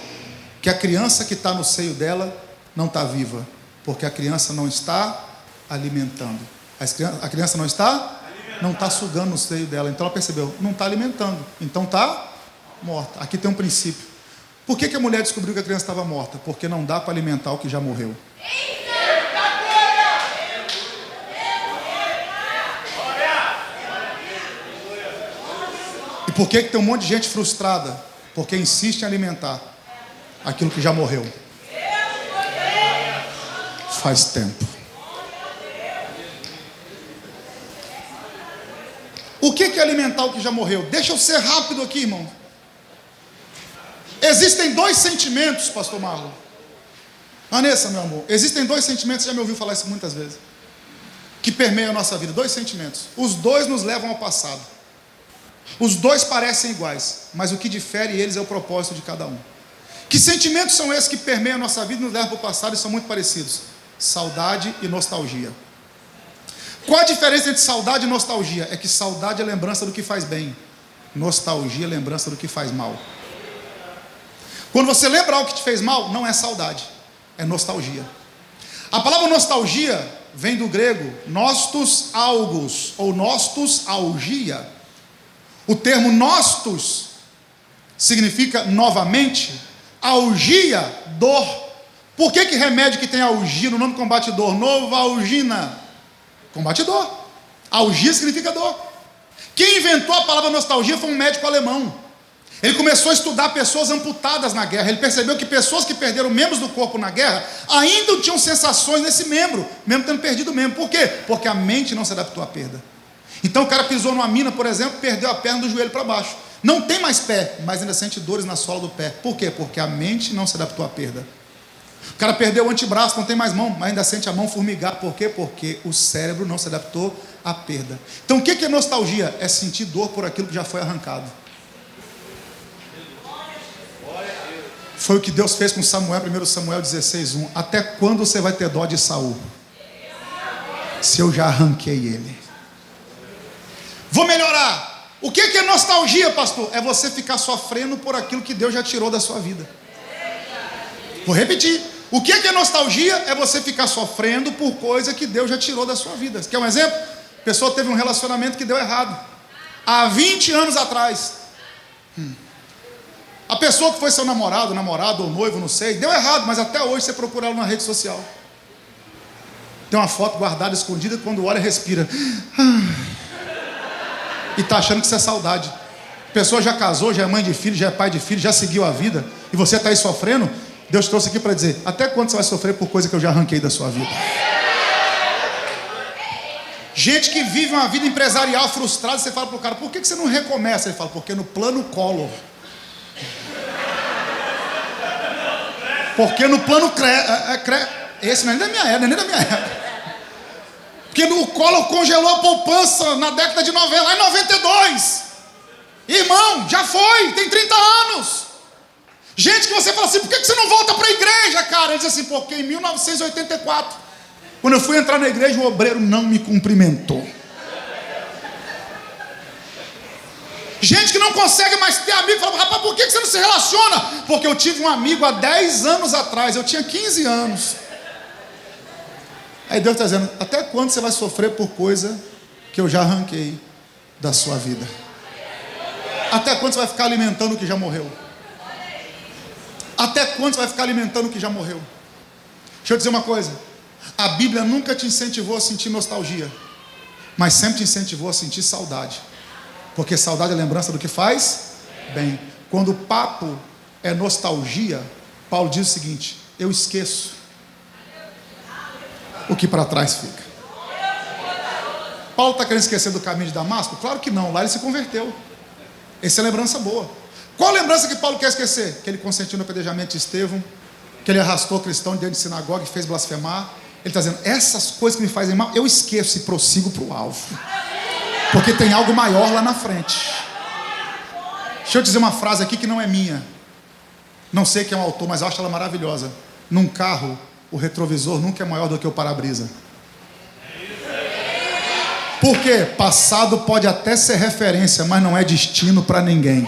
que a criança que está no seio dela não está viva? Porque a criança não está alimentando. A criança não está? Não está sugando no seio dela. Então ela percebeu, não está alimentando. Então está morta. Aqui tem um princípio. Por que a mulher descobriu que a criança estava morta? Porque não dá para alimentar o que já morreu. E por que tem um monte de gente frustrada? Porque insiste em alimentar aquilo que já morreu. Faz tempo. O que é alimentar o que já morreu? Deixa eu ser rápido aqui, irmão. Existem dois sentimentos, pastor Marlon. Vanessa, meu amor, existem dois sentimentos, você já me ouviu falar isso muitas vezes, que permeiam a nossa vida. Dois sentimentos. Os dois nos levam ao passado. Os dois parecem iguais, mas o que difere eles é o propósito de cada um. Que sentimentos são esses que permeiam a nossa vida e nos levam para o passado e são muito parecidos? Saudade e nostalgia. Qual a diferença entre saudade e nostalgia? É que saudade é lembrança do que faz bem, nostalgia é lembrança do que faz mal. Quando você lembra algo que te fez mal, não é saudade, é nostalgia. A palavra nostalgia vem do grego nostos algos, ou nostos algia. O termo nostos significa novamente, algia, dor. Por que remédio que tem algia no nome combate dor? Novalgina. Combate dor. Algia significa dor. Quem inventou a palavra nostalgia foi um médico alemão. Ele começou a estudar pessoas amputadas na guerra. Ele percebeu que pessoas que perderam membros do corpo na guerra ainda tinham sensações nesse membro, mesmo tendo perdido o membro. Por quê? Porque a mente não se adaptou à perda. Então o cara pisou numa mina, por exemplo, perdeu a perna do joelho para baixo. Não tem mais pé, mas ainda sente dores na sola do pé. Por quê? Porque a mente não se adaptou à perda. O cara perdeu o antebraço, não tem mais mão, mas ainda sente a mão formigar. Por quê? Porque o cérebro não se adaptou à perda. Então o que é nostalgia? É sentir dor por aquilo que já foi arrancado. Foi o que Deus fez com Samuel, 1 Samuel 16:1. Até quando você vai ter dó de Saul? Se eu já arranquei ele. Vou melhorar. O que é nostalgia, pastor? É você ficar sofrendo por aquilo que Deus já tirou da sua vida. Vou repetir. O que é nostalgia? É você ficar sofrendo por coisa que Deus já tirou da sua vida. Quer um exemplo? A pessoa teve um relacionamento que deu errado há 20 anos atrás. A pessoa que foi seu namorado ou noivo, não sei, deu errado, mas até hoje você procura ela na rede social. Tem uma foto guardada, escondida, quando olha, respira. E está achando que isso é saudade. A pessoa já casou, já é mãe de filho, já é pai de filho, já seguiu a vida, e você está aí sofrendo. Deus trouxe aqui para dizer: até quando você vai sofrer por coisa que eu já arranquei da sua vida? Gente que vive uma vida empresarial frustrada, você fala para o cara: por que você não recomeça? Ele fala: porque no plano Collor. Porque no plano esse não é nem da minha época, Porque o Collor congelou a poupança na década de 90, lá em 92. Irmão, já foi, tem 30 anos. Gente que você fala assim: por que você não volta para a igreja, cara? Ele diz assim: porque em 1984, quando eu fui entrar na igreja, o obreiro não me cumprimentou. Gente que não consegue mais ter amigo, fala: rapaz, por que você não se relaciona? Porque eu tive um amigo há 10 anos atrás, eu tinha 15 anos. Aí Deus está dizendo: até quando você vai sofrer por coisa que eu já arranquei da sua vida? Até quando você vai ficar alimentando o que já morreu? Até quando você vai ficar alimentando o que já morreu? Deixa eu dizer uma coisa: a Bíblia nunca te incentivou a sentir nostalgia, mas sempre te incentivou a sentir saudade. Porque saudade é lembrança do que faz bem. Quando o papo é nostalgia, Paulo diz o seguinte: eu esqueço o que para trás fica. Paulo está querendo esquecer do caminho de Damasco? Claro que não, lá ele se converteu. Essa é lembrança boa. Qual a lembrança que Paulo quer esquecer? Que ele consentiu no apedrejamento de Estevão, que ele arrastou cristão dentro de sinagoga e fez blasfemar. Ele está dizendo: essas coisas que me fazem mal, eu esqueço e prossigo para o alvo. Porque tem algo maior lá na frente. Deixa eu dizer uma frase aqui que não é minha. Não sei quem é o autor, mas eu acho ela maravilhosa. Num carro, o retrovisor nunca é maior do que o para-brisa. Por quê? Passado pode até ser referência, mas não é destino para ninguém.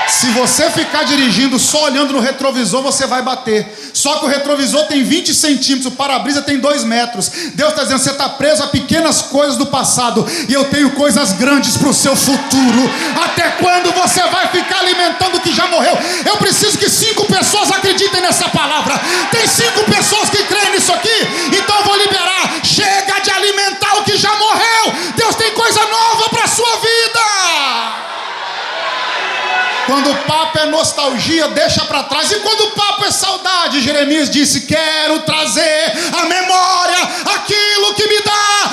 Se você ficar dirigindo só olhando no retrovisor, você vai bater. Só que o retrovisor tem 20 centímetros, o para-brisa tem 2 metros. Deus está dizendo: você está preso a pequenas coisas do passado, e eu tenho coisas grandes para o seu futuro. Até quando você vai ficar alimentando o que já morreu? Eu preciso que 5 pessoas acreditem nessa palavra. Tem 5 pessoas que creem nisso aqui? Então eu vou liberar. Chega de alimentar o que já morreu. Deus tem coisa nova para a sua vida. Quando o papo é nostalgia, deixa para trás. E quando o papo é saudade, Jeremias disse: quero trazer à memória aquilo que me dá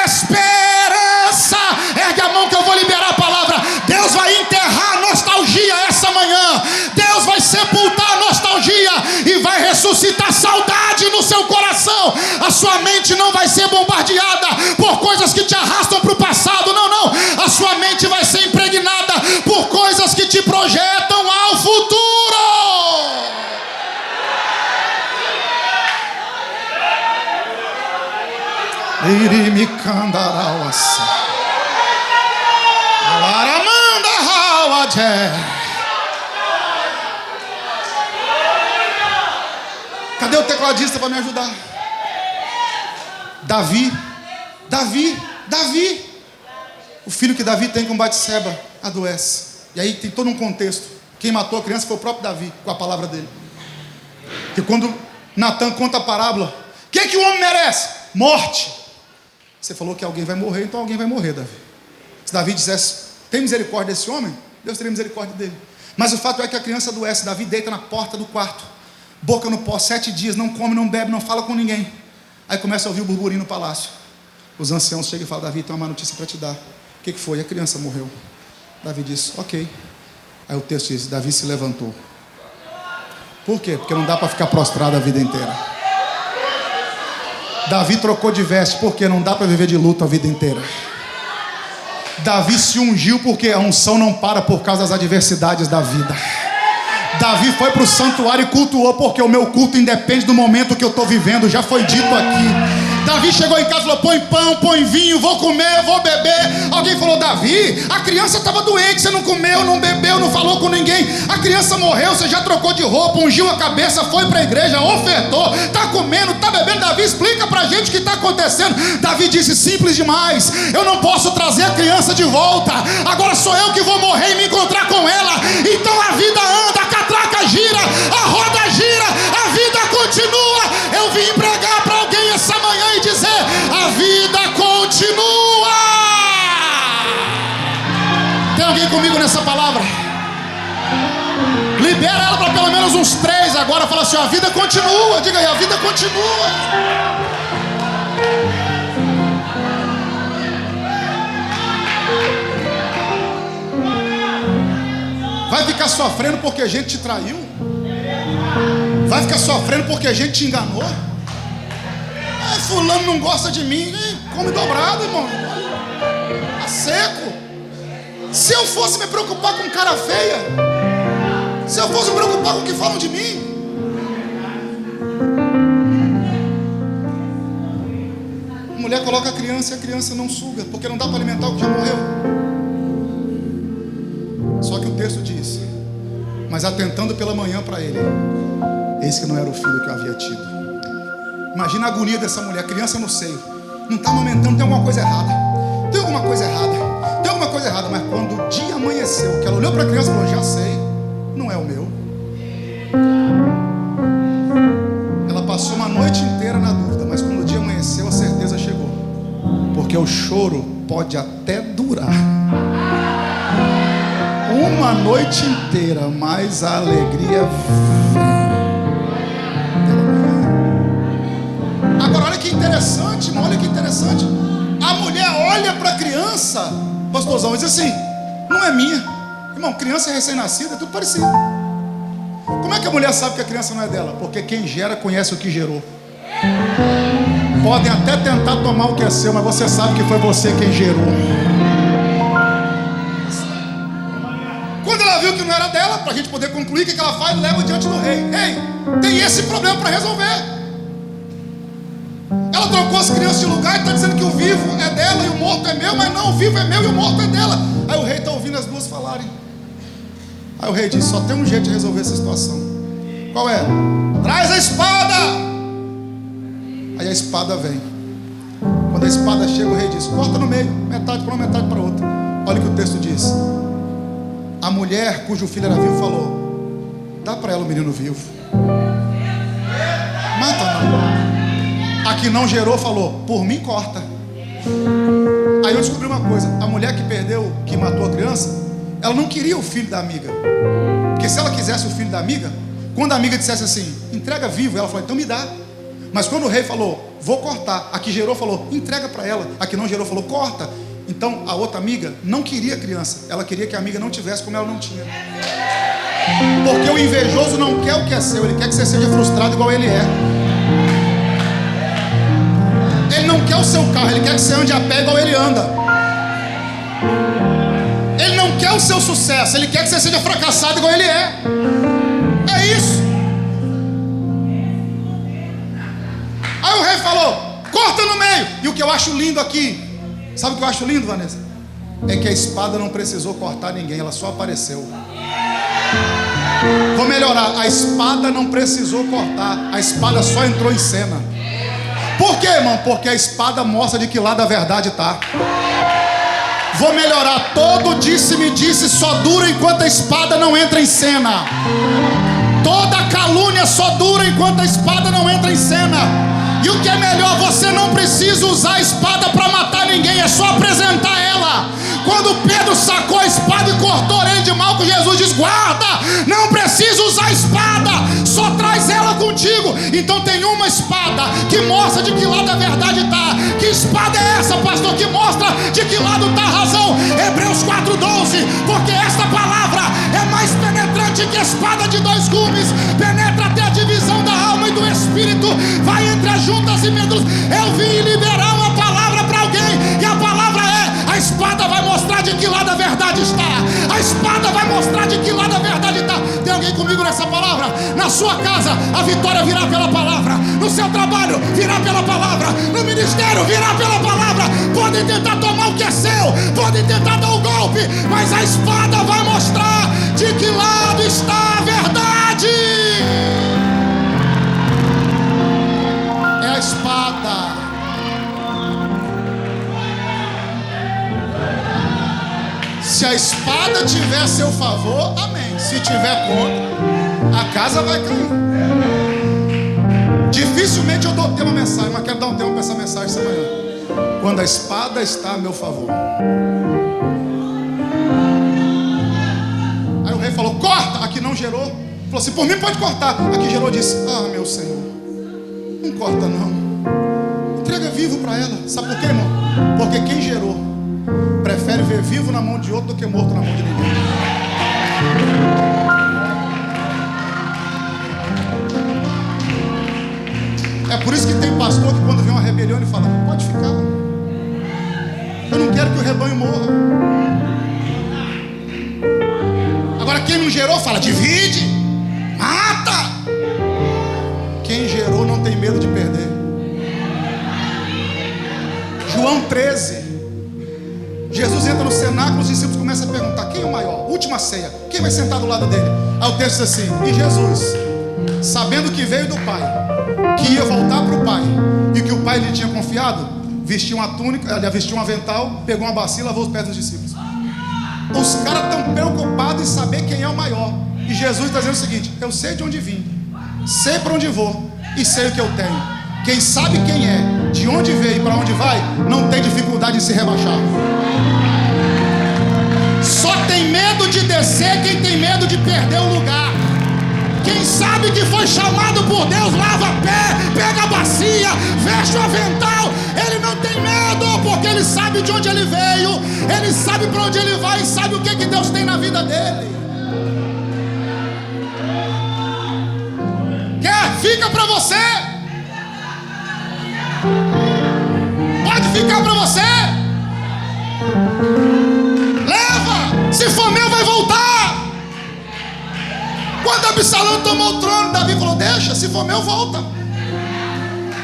esperança. Ergue a mão que eu vou liberar a palavra. Deus vai enterrar a nostalgia essa manhã. Deus vai sepultar a nostalgia e vai ressuscitar saudade no seu coração. A sua mente não vai ser bombardeada por coisas que te arrastam para o passado. Não, não. A sua mente vai ser impregnada por coisas que te projetam ao futuro. Cadê o tecladista para me ajudar? Davi. O filho que Davi tem com Batseba adoece. E aí tem todo um contexto. Quem matou a criança foi o próprio Davi, com a palavra dele. Que quando Natan conta a parábola: o que o homem merece? Morte. Você falou que alguém vai morrer, então alguém vai morrer, Davi. Se Davi dissesse: tem misericórdia desse homem? Deus teria misericórdia dele. Mas o fato é que a criança adoece. Davi deita na porta do quarto, boca no pó, 7 dias, não come, não bebe, não fala com ninguém. Aí começa a ouvir o burburinho no palácio. Os anciãos chegam e falam: Davi, tem uma notícia para te dar. O que foi? A criança morreu. Davi disse: ok. Aí o texto diz: Davi se levantou. Por quê? Porque não dá para ficar prostrado a vida inteira. Davi trocou de veste, porque não dá para viver de luto a vida inteira. Davi se ungiu, porque a unção não para por causa das adversidades da vida. Davi foi para o santuário e cultuou, porque o meu culto independe do momento que eu estou vivendo. Já foi dito aqui. Davi chegou em casa e falou: põe pão, põe vinho, vou comer, vou beber. Alguém falou: Davi, a criança estava doente, você não comeu, não bebeu, não falou com ninguém. A criança morreu, você já trocou de roupa, ungiu a cabeça, foi para a igreja, ofertou, está comendo, está bebendo. Davi, explica para a gente o que está acontecendo. Davi disse: simples demais, eu não posso trazer a criança de volta, agora sou eu que vou morrer e me encontrar com ela. Então a vida anda, a catraca gira, a roda gira, a vida continua. Eu vim pregar para alguém essa manhã e dizer: a vida continua. Tem alguém comigo nessa palavra? Libera ela para pelo menos uns 3 agora. Fala assim: a vida continua. Diga aí: a vida continua. Vai ficar sofrendo porque a gente te traiu? Vai ficar sofrendo porque a gente te enganou? Fulano não gosta de mim. Come dobrado, irmão. Tá seco. Se eu fosse me preocupar com cara feia, se eu fosse me preocupar com o que falam de mim, a mulher coloca a criança e a criança não suga, porque não dá para alimentar o que já morreu. Só que o texto diz: mas atentando pela manhã para ele, eis que não era o filho que eu havia tido. Imagina a agonia dessa mulher, criança no seio, não está amamentando, tem alguma coisa errada. Tem alguma coisa errada. Tem alguma coisa errada. Mas quando o dia amanheceu, que ela olhou para a criança e falou: já sei, não é o meu. Ela passou uma noite inteira na dúvida, mas quando o dia amanheceu, a certeza chegou. Porque o choro pode até durar uma noite inteira, mas a alegria vem. Agora olha que interessante, irmão, olha que interessante. A mulher olha para a criança, pastorzão, e diz assim: não é minha. Irmão, criança recém-nascida é tudo parecido. Como é que a mulher sabe que a criança não é dela? Porque quem gera conhece o que gerou. Podem até tentar tomar o que é seu, mas você sabe que foi você quem gerou. Quando ela viu que não era dela, para a gente poder concluir, o que ela faz? Leva diante do rei. Ei, tem esse problema para resolver. Ela trocou as crianças de lugar e está dizendo que o vivo é dela e o morto é meu. Mas não, o vivo é meu e o morto é dela. Aí o rei está ouvindo as duas falarem. Aí o rei diz: só tem um jeito de resolver essa situação. Qual é? Traz a espada. Aí a espada vem. Quando a espada chega, o rei diz: corta no meio, metade para uma, metade para outra. Olha o que o texto diz. A mulher cujo filho era vivo falou: dá para ela o menino vivo. Mata não. A que não gerou falou: por mim corta. Aí eu descobri uma coisa: a mulher que perdeu, que matou a criança, ela não queria o filho da amiga. Porque se ela quisesse o filho da amiga, quando a amiga dissesse assim: entrega vivo, ela falou: então me dá. Mas quando o rei falou: vou cortar, a que gerou falou: entrega para ela. A que não gerou falou: corta. Então a outra amiga não queria a criança, ela queria que a amiga não tivesse como ela não tinha. Porque o invejoso não quer o que é seu, ele quer que você seja frustrado igual ele é. Ele não quer o seu carro, ele quer que você ande a pé igual ele anda. Ele não quer o seu sucesso, ele quer que você seja fracassado igual ele é. É isso. Aí o rei falou: corta no meio. E o que eu acho lindo aqui, sabe o que eu acho lindo, Vanessa? É que a espada não precisou cortar ninguém, ela só apareceu. Vou melhorar: a espada não precisou cortar, a espada só entrou em cena. Por quê, irmão? Porque a espada mostra de que lado a verdade está. Vou melhorar: todo disse-me disse só dura enquanto a espada não entra em cena. Toda calúnia só dura enquanto a espada não entra em cena. E o que é melhor, você não precisa usar a espada para matar ninguém, é só apresentar ela. Quando Pedro sacou a espada e cortou a orelha de Malco, Jesus diz: guarda, não precisa usar a espada, só traz ela contigo. Então tem uma espada que mostra de que lado a verdade está. Que espada é essa, pastor, que mostra de que lado está a razão? Hebreus 4:12, porque esta palavra é mais penetrante que a espada de 2 gumes, penetra até a divisão da alma e do espírito, vai entre as juntas e medulas. Eu vim liberar uma palavra para alguém, e a palavra é: a espada vai mostrar de que lado a verdade está. A espada vai mostrar de que lado a verdade está. Tem alguém comigo nessa palavra? Na sua casa, a vitória virá pela palavra. No seu trabalho, virá pela palavra. No ministério, ministério virá pela palavra. Podem tentar tomar o que é seu, podem tentar dar o golpe, mas a espada vai mostrar de que lado está a verdade. É a espada. Se a espada tiver a seu favor, amém. Se tiver contra, a casa vai cair. Dificilmente eu dou tema à mensagem, mas quero dar um tema para essa mensagem essa manhã. Quando a espada está a meu favor. Aí o rei falou: corta. Aqui não gerou. Falou assim: por mim pode cortar. Aqui gerou, disse: ah, meu Senhor, não corta não. Entrega vivo para ela. Sabe por quê, irmão? Porque quem gerou prefere ver vivo na mão de outro do que morto na mão de ninguém. É por isso que tem pastor que quando vem uma rebelião ele fala: pode ficar, eu não quero que o rebanho morra. Agora quem não gerou fala: divide, mata. Quem gerou não tem medo de perder. João 13, Jesus entra no cenáculo, os discípulos começam a perguntar: quem é o maior? Última ceia, quem vai sentar do lado dele? Aí o texto diz assim: e Jesus, sabendo que veio do Pai, que ia voltar para o Pai, e que o Pai lhe tinha confiado, vestiu uma túnica, vestiu um avental, pegou uma bacia e lavou os pés dos discípulos. Os caras estão preocupados em saber quem é o maior. E Jesus está dizendo o seguinte: eu sei de onde vim, sei para onde vou e sei o que eu tenho. Quem sabe quem é, de onde veio e para onde vai, não tem dificuldade em se rebaixar. Só tem medo de descer quem tem medo de perder o lugar. Quem sabe que foi chamado por Deus, lava pé, pega a bacia, veste o avental. Ele não tem medo, porque ele sabe de onde ele veio, ele sabe para onde ele vai e sabe o que Deus tem na vida dele. Quer? Fica para você. Pode ficar para você. Leva. Se for meu, vai voltar. Quando Absalão tomou o trono, Davi falou: deixa, se for meu, volta.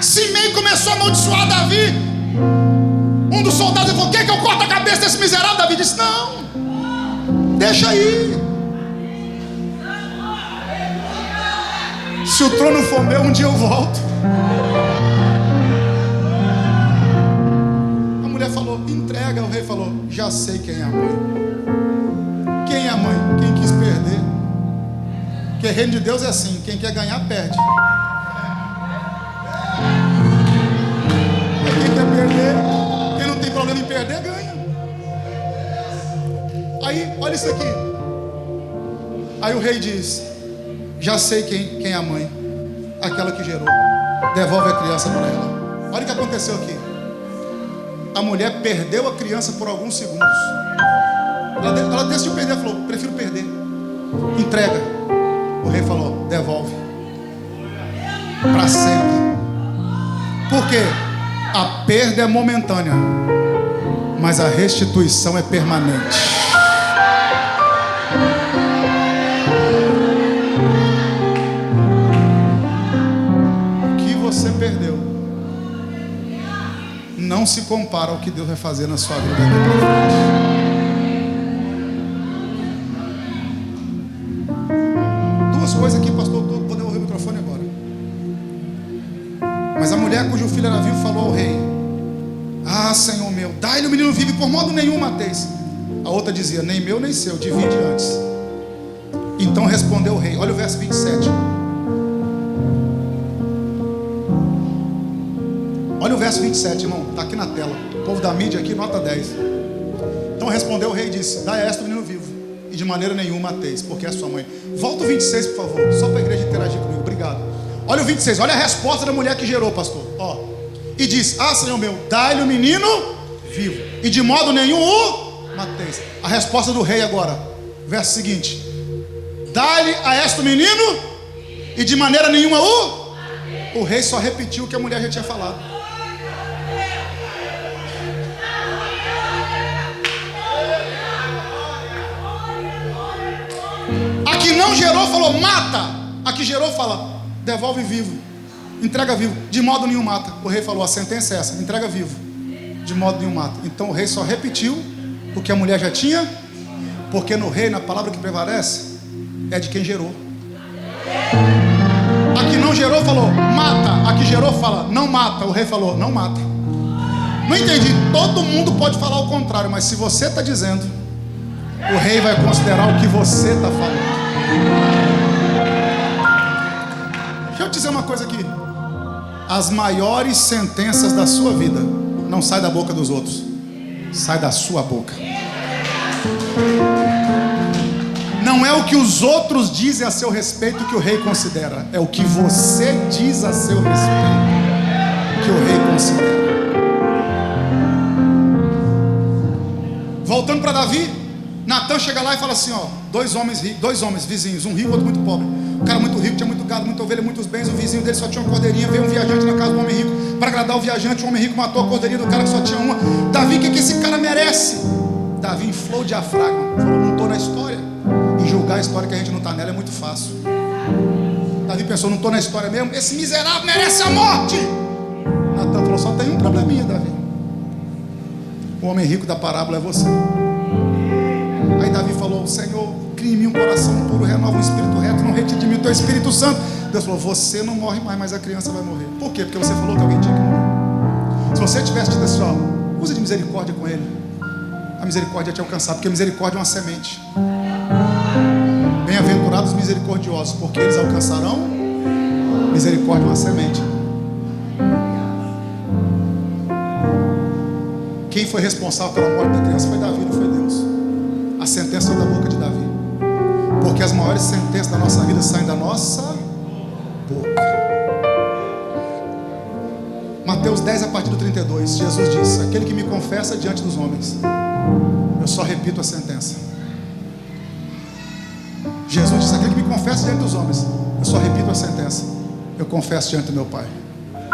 Simei começou a amaldiçoar Davi. Um dos soldados falou: quer que eu corte a cabeça desse miserável? Davi disse: não, deixa aí. Se o trono for meu, um dia eu volto. A mulher falou: entrega. O rei falou: já sei quem é a mãe. Quem é a mãe? Quem quis perder. Porque o reino de Deus é assim: quem quer ganhar, perde. Quem quer perder, quem não tem problema em perder, ganha. Aí, olha isso aqui. Aí o rei diz: já sei quem é a mãe, aquela que gerou. Devolve a criança para ela. Olha o que aconteceu aqui. A mulher perdeu a criança por alguns segundos. Ela decidiu perder, falou: prefiro perder. Entrega. O rei falou: devolve. Para sempre. Por quê? A perda é momentânea, mas a restituição é permanente. O que você perdeu não se compara ao que Deus vai fazer na sua vida daqui para frente. Coisa aqui, pastor, vou devolver o microfone agora. Mas a mulher cujo filho era vivo falou ao rei: ah, Senhor meu, dai-lhe o menino vivo e por modo nenhum mateis. A outra dizia: nem meu nem seu, divide antes. Então respondeu o rei. Olha o verso 27. Olha o verso 27, irmão, está aqui na tela. O povo da mídia aqui, nota 10. Então respondeu o rei e disse: dai a esta o menino vivo, e de maneira nenhuma mateis, porque é sua mãe. Volta o 26, por favor, só para a igreja interagir comigo. Obrigado. Olha o 26, olha a resposta da mulher que gerou, pastor. Ó. E diz: ah, Senhor meu, dai-lhe o menino vivo, e de modo nenhum o mateis. A resposta do rei agora, verso seguinte: dai-lhe a esta o menino, e de maneira nenhuma o rei só repetiu o que a mulher já tinha falado. A que não gerou falou: mata. A que gerou fala: devolve vivo. Entrega vivo, de modo nenhum mata. O rei falou, a sentença é essa, entrega vivo, de modo nenhum mata. Então o rei só repetiu o que a mulher já tinha, porque no reino a palavra que prevalece é de quem gerou. A que não gerou falou, mata. A que gerou fala, não mata. O rei falou, não mata. Não entendi, todo mundo pode falar o contrário, mas se você está dizendo, o rei vai considerar o que você está falando. Deixa eu te dizer uma coisa aqui. As maiores sentenças da sua vida não saem da boca dos outros, sai da sua boca. Não é o que os outros dizem a seu respeito que o rei considera, é o que você diz a seu respeito que o rei considera. Voltando para Davi, Natan chega lá e fala assim, ó, dois homens vizinhos, um rico e outro muito pobre. O cara muito rico tinha muito gado, muita ovelha, muitos bens. O vizinho dele só tinha uma cordeirinha. Veio um viajante na casa do homem rico. Para agradar o viajante, o homem rico matou a cordeirinha do cara que só tinha uma. Davi, o que esse cara merece? Davi inflou o diafragma, falou, não estou na história. E julgar a história que a gente não está nela é muito fácil. Davi pensou, não estou na história mesmo. Esse miserável merece a morte. Natan falou, só tem um probleminha, Davi. O homem rico da parábola é você. Aí Davi falou, Senhor, cria em mim um coração puro, renova um espírito reto, não retire de mim o teu Espírito Santo. Deus falou, você não morre mais, mas a criança vai morrer. Por quê? Porque você falou que alguém tinha que morrer. Se você tivesse dito assim, ó, use de misericórdia com ele, a misericórdia ia te alcançar, porque a misericórdia é uma semente. Bem-aventurados os misericordiosos, porque eles alcançarão. Misericórdia é uma semente. Quem foi responsável pela morte da criança foi Davi, não foi Deus. A sentença é da boca de Davi, porque as maiores sentenças da nossa vida saem da nossa boca. Mateus 10 a partir do 32, Jesus disse, aquele que me confessa diante dos homens, eu só repito a sentença. Jesus disse, aquele que me confessa diante dos homens, eu só repito a sentença. Eu confesso diante do meu Pai.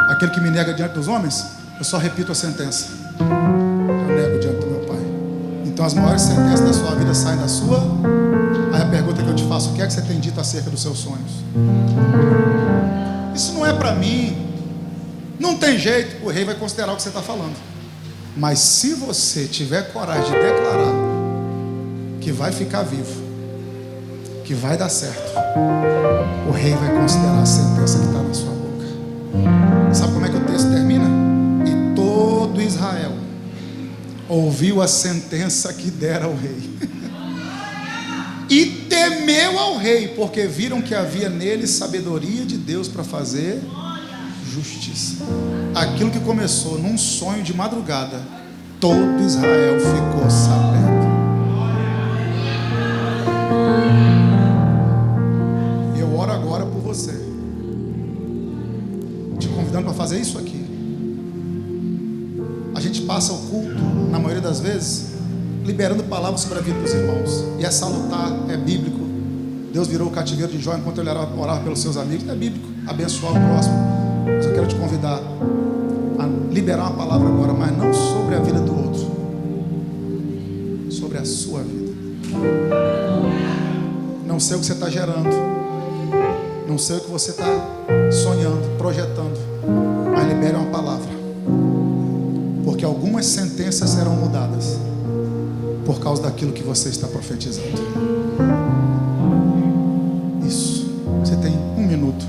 Aquele que me nega diante dos homens, eu só repito a sentença. Eu nego diante do meu Pai. Então as maiores sentenças da sua vida saem da sua. Aí a pergunta que eu te faço, o que é que você tem dito acerca dos seus sonhos? Isso não é para mim. Não tem jeito. O rei vai considerar o que você está falando. Mas se você tiver coragem de declarar que vai ficar vivo, que vai dar certo, o rei vai considerar a sentença que está na sua boca. Sabe como é que o texto termina? E todo Israel ouviu a sentença que dera ao rei e temeu ao rei, porque viram que havia nele sabedoria de Deus para fazer justiça. Aquilo que começou num sonho de madrugada, todo Israel ficou sabendo. Eu oro agora por você, te convidando para fazer isso aqui. A gente passa o culto, na maioria das vezes, liberando palavras sobre a vida dos irmãos. E é salutar, é bíblico. Deus virou o cativeiro de Jó enquanto ele orava pelos seus amigos. É bíblico, abençoar o próximo. Mas eu quero te convidar a liberar uma palavra agora, mas não sobre a vida do outro, sobre a sua vida. Não sei o que você está gerando, não sei o que você está sonhando, projetando, mas libere uma palavra, porque algumas sentenças serão mudadas por causa daquilo que você está profetizando. Isso, você tem 1 minuto.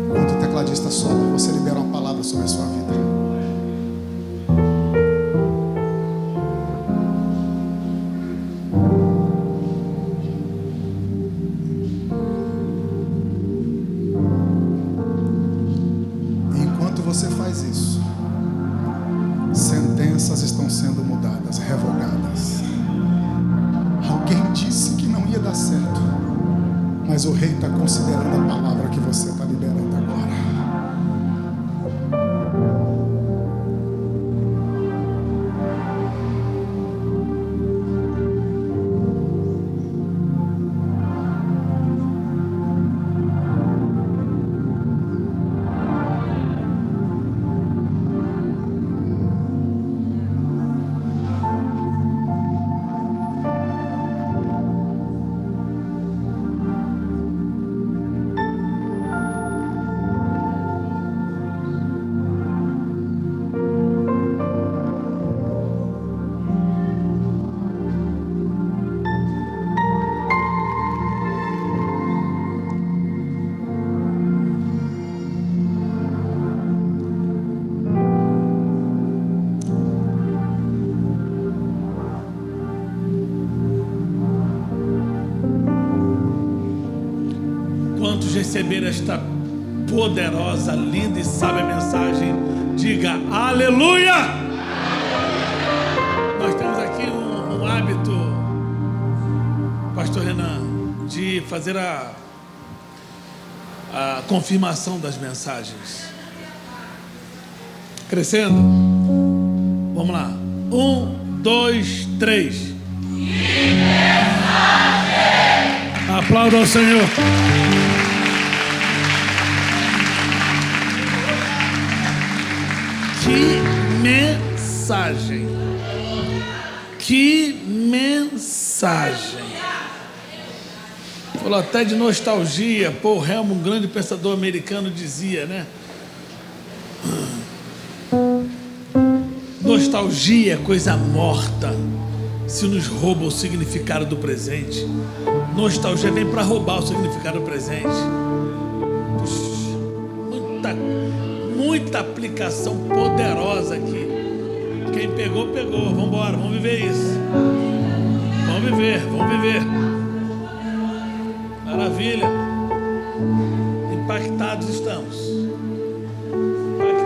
Enquanto o tecladista sola, você libera uma palavra sobre a sua vida. Enquanto você faz isso, sentenças estão sendo mudadas, revogadas. Alguém disse que não ia dar certo, mas o rei está considerando a palavra que você está liberando agora. receber esta poderosa, linda e sábia mensagem, diga aleluia! Nós temos aqui um hábito, pastor Renan, de fazer a confirmação das mensagens. Crescendo. Vamos lá. 1, 2, 3. Aplauda ao Senhor. Que mensagem. Que mensagem. Falou até de nostalgia. Paul Helm, um grande pensador americano, dizia, né? Nostalgia é coisa morta se nos rouba o significado do presente. Nostalgia vem para roubar o significado do presente. Puxa, muita aplicação poderosa aqui. Quem pegou, pegou. Vamos embora, vamos viver isso. Vamos viver, vamos viver. Maravilha. Impactados estamos. Impactados.